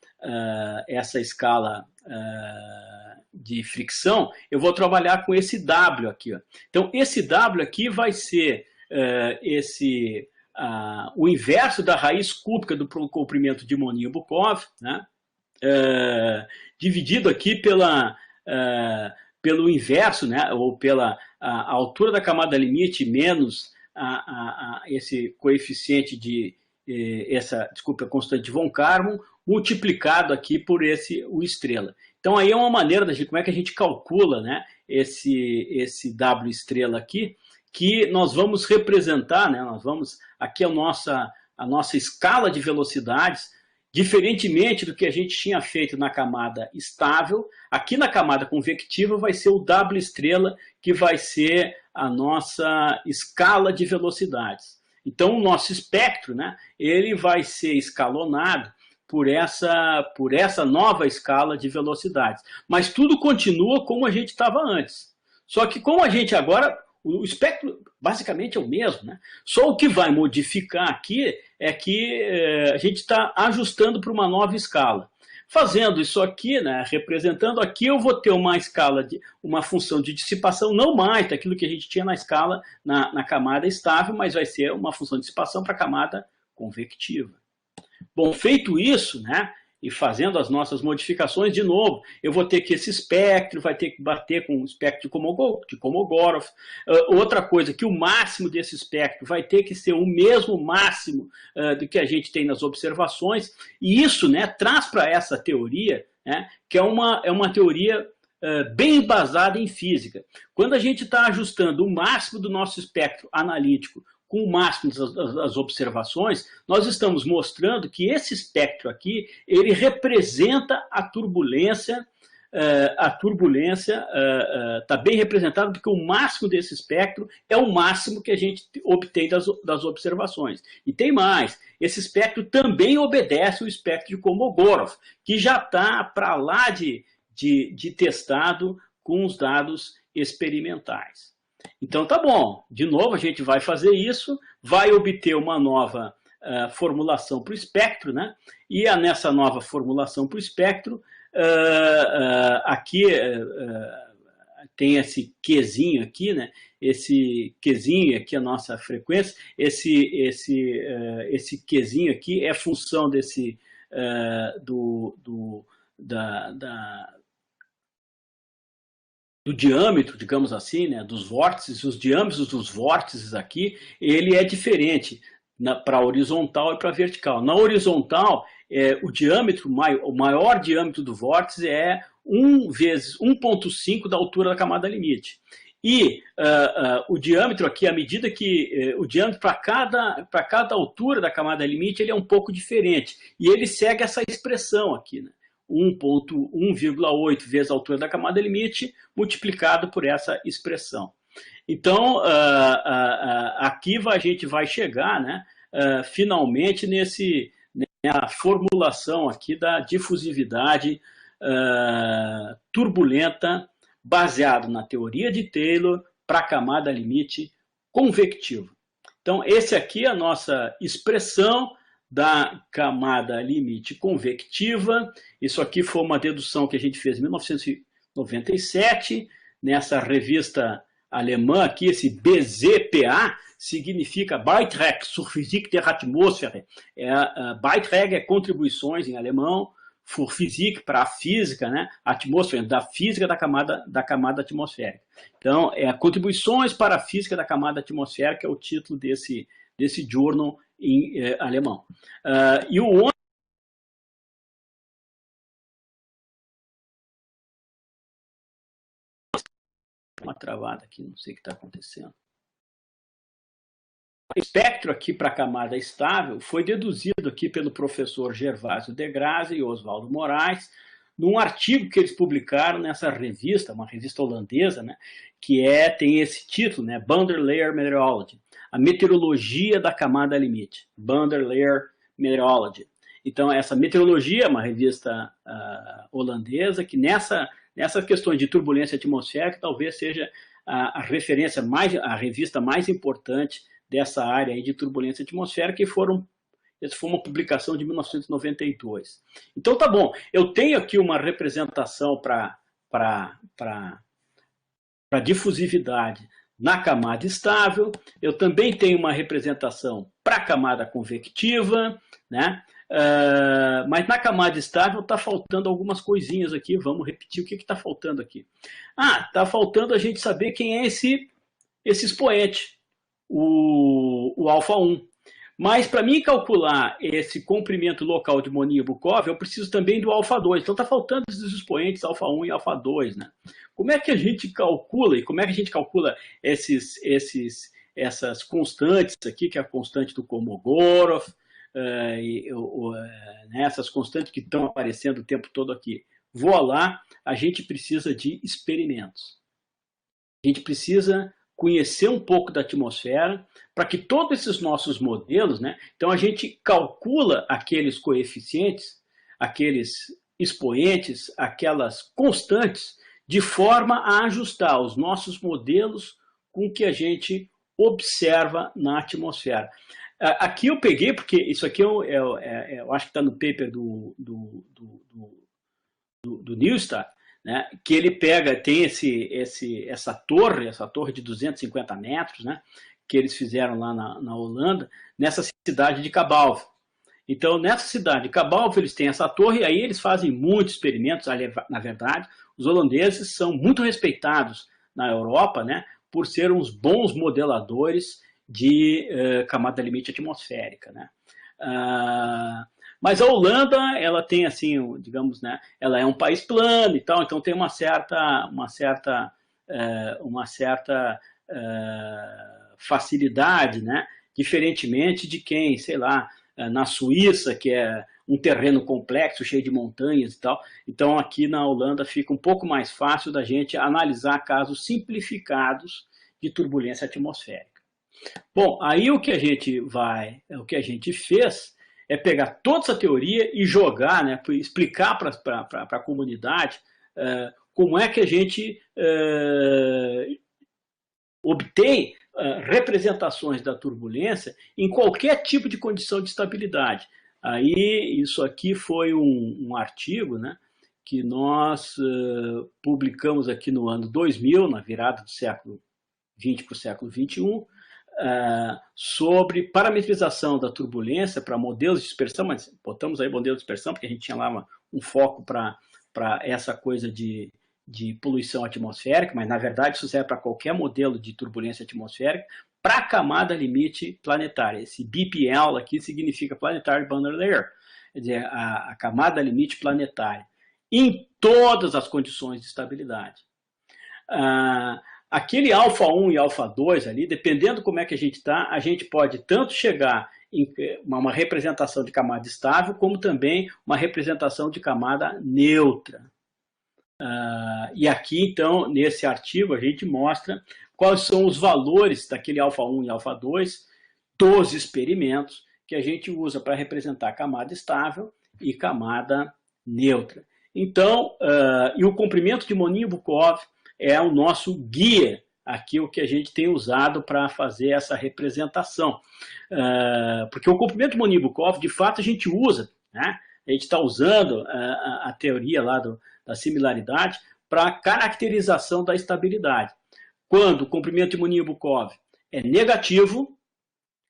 de fricção, eu vou trabalhar com esse W aqui. Ó. Então, esse W aqui vai ser o inverso da raiz cúbica do comprimento de Moninho-Bukov, né? Dividido aqui pelo inverso, né? Ou pela a altura da camada limite menos esse coeficiente desculpa, constante de von Karman, multiplicado aqui por o estrela. Então, aí é uma maneira da gente, como é que a gente calcula, né, esse W estrela aqui, que nós vamos representar, né, aqui a nossa escala de velocidades, diferentemente do que a gente tinha feito na camada estável, aqui na camada convectiva vai ser o W estrela, que vai ser a nossa escala de velocidades. Então, o nosso espectro, né, ele vai ser escalonado por essa nova escala de velocidades. Mas tudo continua como a gente estava antes. Só que como a gente agora, o espectro basicamente é o mesmo, né? Só o que vai modificar aqui é que a gente está ajustando para uma nova escala. Fazendo isso aqui, né, representando aqui, eu vou ter uma função de dissipação, não mais daquilo que a gente tinha na escala, na camada estável, mas vai ser uma função de dissipação para a camada convectiva. Bom, feito isso, né, e fazendo as nossas modificações, de novo, eu vou ter que esse espectro vai ter que bater com o espectro de Kolmogorov. Outra coisa, que o máximo desse espectro vai ter que ser o mesmo máximo do que a gente tem nas observações, e isso, né, traz para essa teoria, né, que é uma teoria bem embasada em física. Quando a gente está ajustando o máximo do nosso espectro analítico com o máximo das observações, nós estamos mostrando que esse espectro aqui, ele representa a turbulência. A turbulência está bem representada porque o máximo desse espectro é o máximo que a gente obtém das observações. E tem mais, esse espectro também obedece ao espectro de Kolmogorov, que já está para lá de de testado com os dados experimentais. Então tá bom, de novo a gente vai fazer isso, vai obter uma nova formulação para o espectro, né? E nessa nova formulação para o espectro, aqui tem esse Qzinho aqui, né? Esse Qzinho aqui é a nossa frequência, esse Qzinho aqui é função desse do diâmetro, digamos assim, né, dos vórtices. Os diâmetros dos vórtices aqui, ele é diferente para a horizontal e para a vertical. Na horizontal, o maior diâmetro do vórtice é 1 vezes 1,5 da altura da camada limite. E o diâmetro aqui, à medida que o diâmetro para cada altura da camada limite, ele é um pouco diferente. E ele segue essa expressão aqui, né? 1,8 vezes a altura da camada limite, multiplicado por essa expressão. Então, aqui a gente vai chegar, né, finalmente na formulação aqui da difusividade turbulenta, baseado na teoria de Taylor para a camada limite convectiva. Então, esse aqui é a nossa expressão da camada limite convectiva. Isso aqui foi uma dedução que a gente fez em 1997, nessa revista alemã aqui, esse BZPA, significa Beitrag zur Physik der Atmosphäre. Beitrag é contribuições em alemão, für Physik, para a física, né? Atmosfera, da física da camada atmosférica. Então, contribuições para a física da camada atmosférica é o título desse journal em alemão. E o uma travada aqui, não sei o que está acontecendo. O espectro aqui para a camada estável foi deduzido aqui pelo professor Gervásio de Grasse e Oswaldo Moraes, num artigo que eles publicaram nessa revista, uma revista holandesa, né, que tem esse título, né, Boundary Layer Meteorology, a meteorologia da camada limite, Boundary Layer Meteorology. Então, essa meteorologia é uma revista holandesa que nessas questões de turbulência atmosférica talvez seja a referência a revista mais importante dessa área aí de turbulência atmosférica, essa foi uma publicação de 1992. Então tá bom, eu tenho aqui uma representação para difusividade na camada estável, eu também tenho uma representação para a camada convectiva, né? Mas na camada estável está faltando algumas coisinhas aqui, vamos repetir o que está faltando aqui. Está faltando a gente saber quem é esse expoente, o alfa-1. Mas para mim calcular esse comprimento local de Monod-Bukov, eu preciso também do alfa-2. Então está faltando esses expoentes alfa-1 e alfa-2, né? Como é que a gente calcula, e como é que a gente calcula essas constantes aqui, que é a constante do Kolmogorov, essas constantes que estão aparecendo o tempo todo aqui? Vou lá, a gente precisa de experimentos. A gente precisa conhecer um pouco da atmosfera, para que todos esses nossos modelos, né, então a gente calcula aqueles coeficientes, aqueles expoentes, aquelas constantes, de forma a ajustar os nossos modelos com o que a gente observa na atmosfera. Aqui eu peguei, porque isso aqui eu acho que está no paper do Newstar, né, que ele tem essa torre de 250 metros, né, que eles fizeram lá na Holanda, nessa cidade de Cabalve. Então, nessa cidade de Cabalve, eles têm essa torre, e aí eles fazem muitos experimentos. Na verdade, os holandeses são muito respeitados na Europa, né, por serem uns bons modeladores de camada limite atmosférica, né. Mas a Holanda, ela tem assim, digamos, né, ela é um país plano e tal, então tem uma certa facilidade, né, diferentemente de quem, sei lá, na Suíça, que é um terreno complexo, cheio de montanhas e tal. Então aqui na Holanda fica um pouco mais fácil da gente analisar casos simplificados de turbulência atmosférica. Bom, aí o que a gente fez é pegar toda essa teoria e jogar, né, explicar para a comunidade como é que a gente obtém representações da turbulência em qualquer tipo de condição de estabilidade. Aí, isso aqui foi um artigo, né, que nós publicamos aqui no ano 2000, na virada do século XX para o século XXI, sobre parametrização da turbulência para modelos de dispersão, mas botamos aí modelo de dispersão porque a gente tinha lá um foco para essa coisa de poluição atmosférica, mas na verdade isso serve para qualquer modelo de turbulência atmosférica, para a camada limite planetária. Esse BPL aqui significa Planetary Boundary Layer, quer dizer, a camada limite planetária, em todas as condições de estabilidade. Aquele alfa 1 e alfa 2 ali, dependendo como é que a gente está, a gente pode tanto chegar em uma representação de camada estável, como também uma representação de camada neutra. E aqui, então, nesse artigo, a gente mostra quais são os valores daquele alfa 1 e alfa 2 dos experimentos que a gente usa para representar camada estável e camada neutra. Então, e o comprimento de Monin-Bukov é o nosso guia, aqui o que a gente tem usado para fazer essa representação. Porque o comprimento de Monin-Bukov, de fato, a gente usa, né? A gente está usando a teoria lá da similaridade para a caracterização da estabilidade. Quando o comprimento de Monin-Bukov é negativo,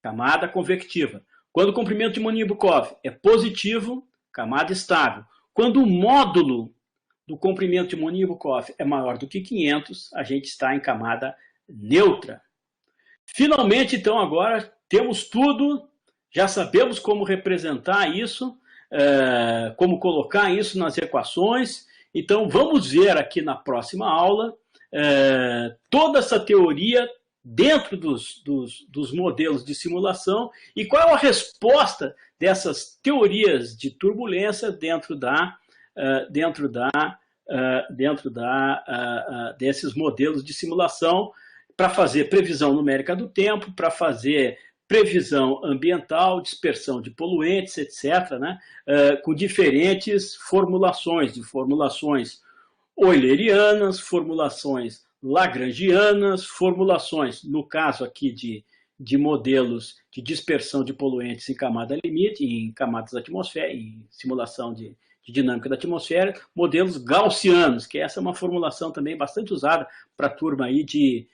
camada convectiva. Quando o comprimento de Monin-Bukov é positivo, camada estável. Quando o módulo do comprimento de Monin-Bukov é maior do que 500, a gente está em camada neutra. Finalmente, então, agora temos tudo, já sabemos como representar isso, como colocar isso nas equações. Então, vamos ver aqui na próxima aula toda essa teoria dentro dos modelos de simulação e qual é a resposta dessas teorias de turbulência dentro desses modelos de simulação para fazer previsão numérica do tempo, para fazer previsão ambiental, dispersão de poluentes, etc., né? Com diferentes formulações, de formulações eulerianas, formulações lagrangianas, formulações, no caso aqui de modelos de dispersão de poluentes em camada limite, em camadas atmosféricas, em simulação de dinâmica da atmosfera, modelos gaussianos, que essa é uma formulação também bastante usada para a turma aí de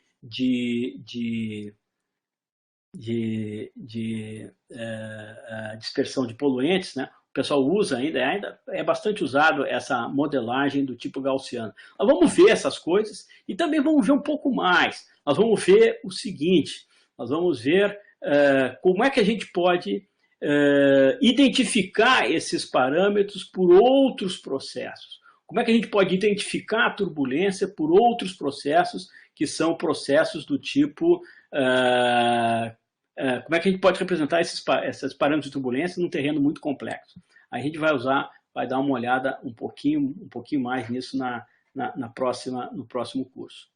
dispersão de poluentes, né? O pessoal usa ainda é bastante usado essa modelagem do tipo gaussiano. Nós vamos ver essas coisas e também vamos ver um pouco mais. Nós vamos ver o seguinte, nós vamos ver como é que a gente pode identificar esses parâmetros por outros processos. Como é que a gente pode identificar a turbulência por outros processos que são processos do tipo... como é que a gente pode representar esses parâmetros de turbulência num terreno muito complexo? A gente vai dar uma olhada um pouquinho mais nisso no próximo curso.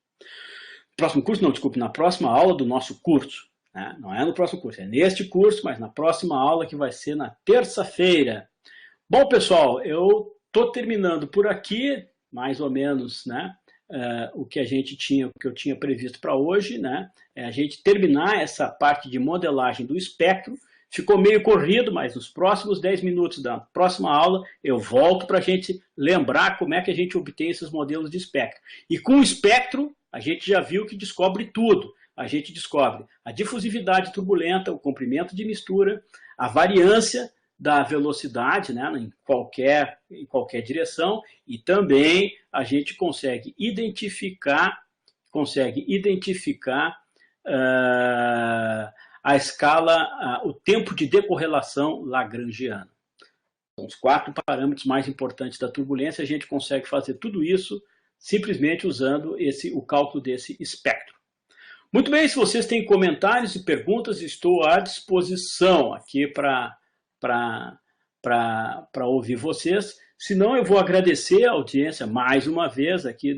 Próximo curso, não, desculpe, na próxima aula do nosso curso. Né? Não é no próximo curso, é neste curso, mas na próxima aula que vai ser na terça-feira. Bom, pessoal, eu estou terminando por aqui, mais ou menos, né? O que eu tinha previsto para hoje, né? É a gente terminar essa parte de modelagem do espectro. Ficou meio corrido, mas nos próximos 10 minutos da próxima aula eu volto para a gente lembrar como é que a gente obtém esses modelos de espectro. E com o espectro, a gente já viu que descobre tudo. A gente descobre a difusividade turbulenta, o comprimento de mistura, a variância da velocidade, né, em qualquer direção, e também a gente consegue identificar a escala, o tempo de decorrelação lagrangiana. São os 4 parâmetros mais importantes da turbulência. A gente consegue fazer tudo isso simplesmente usando o cálculo desse espectro. Muito bem, se vocês têm comentários e perguntas, estou à disposição aqui para ouvir vocês. Se não, eu vou agradecer a audiência mais uma vez aqui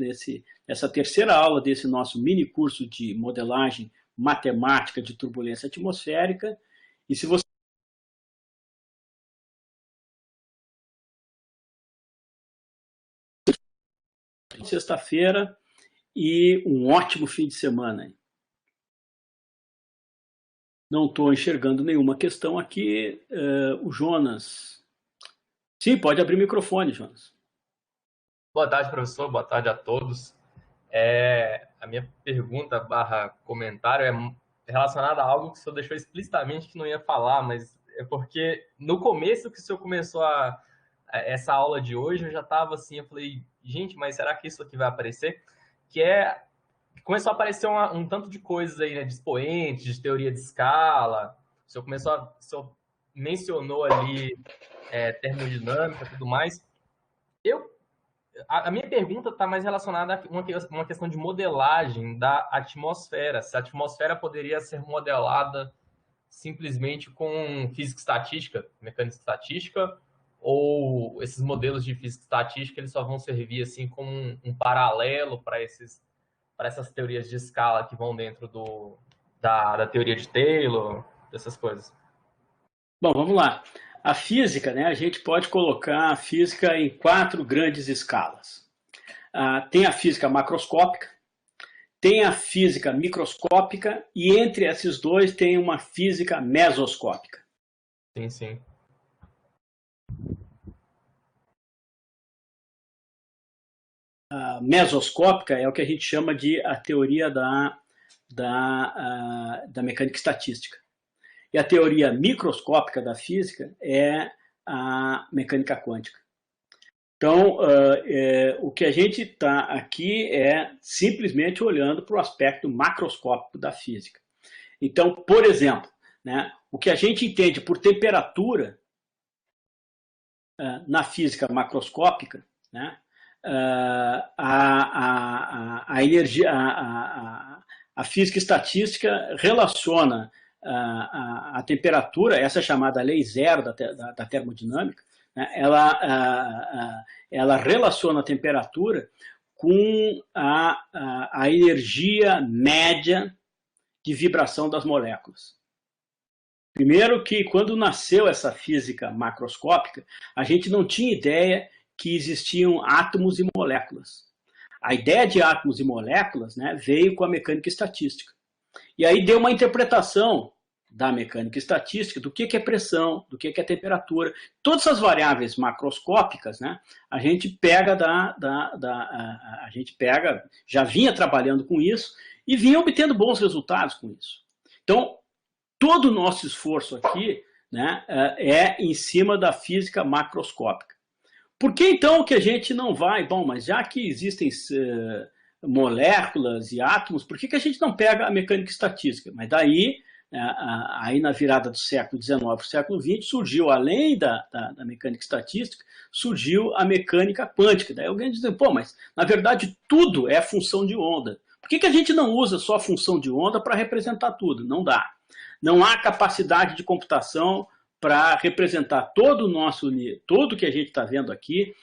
nessa terceira aula desse nosso mini curso de modelagem matemática de turbulência atmosférica. E se você sexta-feira e um ótimo fim de semana. Não estou enxergando nenhuma questão aqui. O Jonas. Sim, pode abrir o microfone, Jonas. Boa tarde, professor. Boa tarde a todos. A minha pergunta / comentário é relacionada a algo que o senhor deixou explicitamente que não ia falar, mas é porque no começo que o senhor começou essa aula de hoje, eu já estava assim, eu falei, gente, mas será que isso aqui vai aparecer? Começou a aparecer um tanto de coisas aí, né, de expoentes, de teoria de escala. O senhor mencionou ali termodinâmica e tudo mais. A minha pergunta está mais relacionada a uma questão de modelagem da atmosfera. Se a atmosfera poderia ser modelada simplesmente com física estatística, mecânica estatística, ou esses modelos de física estatística eles só vão servir assim como um paralelo para essas teorias de escala que vão dentro da teoria de Taylor, dessas coisas. Bom, vamos lá. A física, né, a gente pode colocar a física em 4 grandes escalas. Tem a física macroscópica, tem a física microscópica e entre esses dois tem uma física mesoscópica. Sim, sim. A mesoscópica é o que a gente chama de a teoria da mecânica estatística. E a teoria microscópica da física é a mecânica quântica. Então, o que a gente está aqui é simplesmente olhando para o aspecto macroscópico da física. Então, por exemplo, né, o que a gente entende por temperatura na física macroscópica, né, a física estatística relaciona a temperatura, essa é chamada lei zero da termodinâmica, né, ela relaciona a temperatura com a energia média de vibração das moléculas. Primeiro que quando nasceu essa física macroscópica, a gente não tinha ideia que existiam átomos e moléculas. A ideia de átomos e moléculas, né, veio com a mecânica estatística. E aí deu uma interpretação da mecânica estatística do que é pressão, do que é temperatura. Todas essas variáveis macroscópicas, né, a gente pega já vinha trabalhando com isso e vinha obtendo bons resultados com isso. Então, todo o nosso esforço aqui, né, é em cima da física macroscópica. Por que então que a gente não vai? Bom, mas já que existem moléculas e átomos, por que a gente não pega a mecânica estatística? Mas daí, aí na virada do século XIX para o século XX, surgiu, além da mecânica estatística, surgiu a mecânica quântica. Daí alguém diz, pô, mas na verdade tudo é função de onda. Por que a gente não usa só a função de onda para representar tudo? Não dá. Não há capacidade de computação para representar todo o que a gente está vendo aqui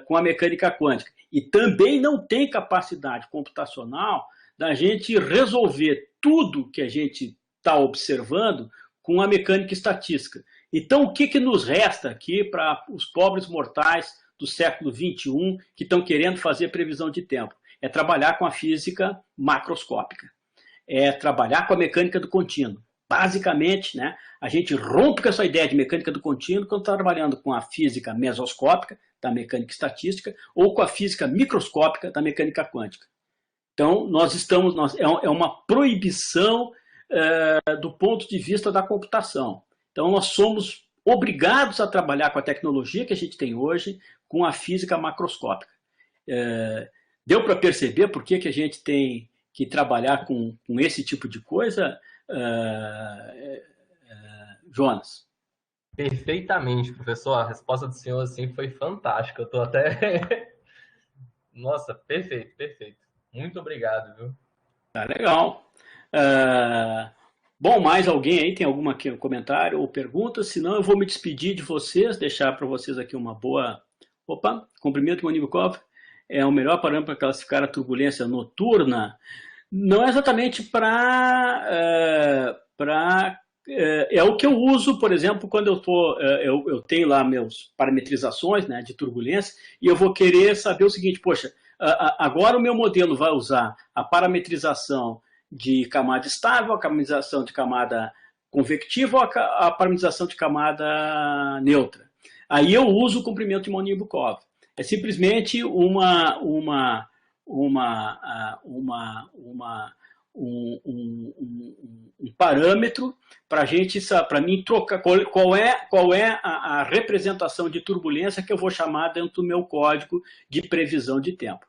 com a mecânica quântica. E também não tem capacidade computacional da gente resolver tudo que a gente está observando com a mecânica estatística. Então, o que nos resta aqui para os pobres mortais do século XXI que estão querendo fazer previsão de tempo? É trabalhar com a física macroscópica. É trabalhar com a mecânica do contínuo. Basicamente, né, a gente rompe com essa ideia de mecânica do contínuo quando está trabalhando com a física mesoscópica da mecânica estatística ou com a física microscópica da mecânica quântica. Então, é uma proibição do ponto de vista da computação. Então, nós somos obrigados a trabalhar com a tecnologia que a gente tem hoje com a física macroscópica. Deu para perceber por que a gente tem que trabalhar com esse tipo de coisa, Jonas? Perfeitamente, professor. A resposta do senhor assim foi fantástica. Eu estou até... Nossa, perfeito, perfeito. Muito obrigado, viu? Tá legal. Bom, mais alguém aí tem algum comentário ou pergunta? Senão eu vou me despedir de vocês, deixar para vocês aqui uma boa... Opa, cumprimento, Monivkov. É o melhor parâmetro para classificar a turbulência noturna. Não é exatamente é o que eu uso, por exemplo, quando eu tenho lá meus parametrizações, né, de turbulência, e eu vou querer saber o seguinte, poxa, agora o meu modelo vai usar a parametrização de camada estável, a parametrização de camada convectiva ou a parametrização de camada neutra. Aí eu uso o comprimento de Molnier-Bukov. É simplesmente um parâmetro para mim trocar qual é a representação de turbulência que eu vou chamar dentro do meu código de previsão de tempo.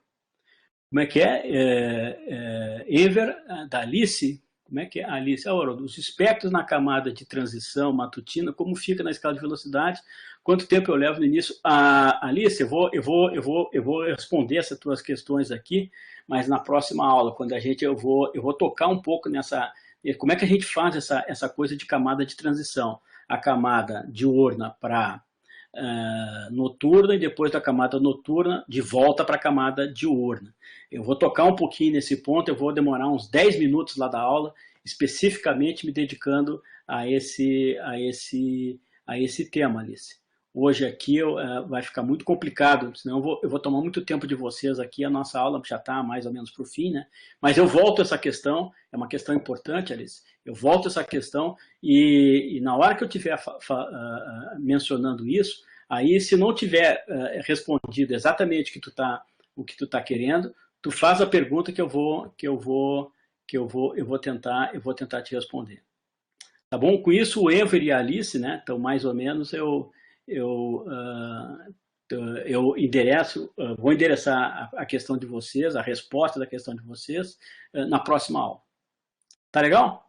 Como é que é? Enver, da Alice, como é que é? Alice, os espectros na camada de transição matutina, como fica na escala de velocidade, quanto tempo eu levo no início? Alice, eu vou responder essas tuas questões aqui, mas na próxima aula, quando eu vou tocar um pouco nessa, como é que a gente faz essa coisa de camada de transição, a camada diurna para noturna e depois da camada noturna de volta para a camada diurna. Eu vou tocar um pouquinho nesse ponto, eu vou demorar uns 10 minutos lá da aula, especificamente me dedicando a esse tema, Alice. Hoje aqui vai ficar muito complicado, senão eu vou tomar muito tempo de vocês aqui, a nossa aula já está mais ou menos para o fim, né? Mas eu volto a essa questão, é uma questão importante, Alice, eu volto a essa questão e na hora que eu estiver mencionando isso, aí se não tiver respondido exatamente o que tu tá querendo, tu faz a pergunta que eu vou tentar te responder. Tá bom? Com isso, o Enver e a Alice, né? Então, mais ou menos, eu vou endereçar a questão de vocês, a resposta da questão de vocês, na próxima aula. Tá legal?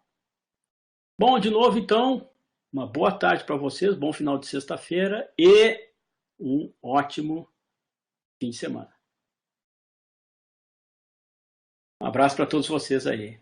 Bom, de novo, então, uma boa tarde para vocês, bom final de sexta-feira e um ótimo fim de semana. Um abraço para todos vocês aí.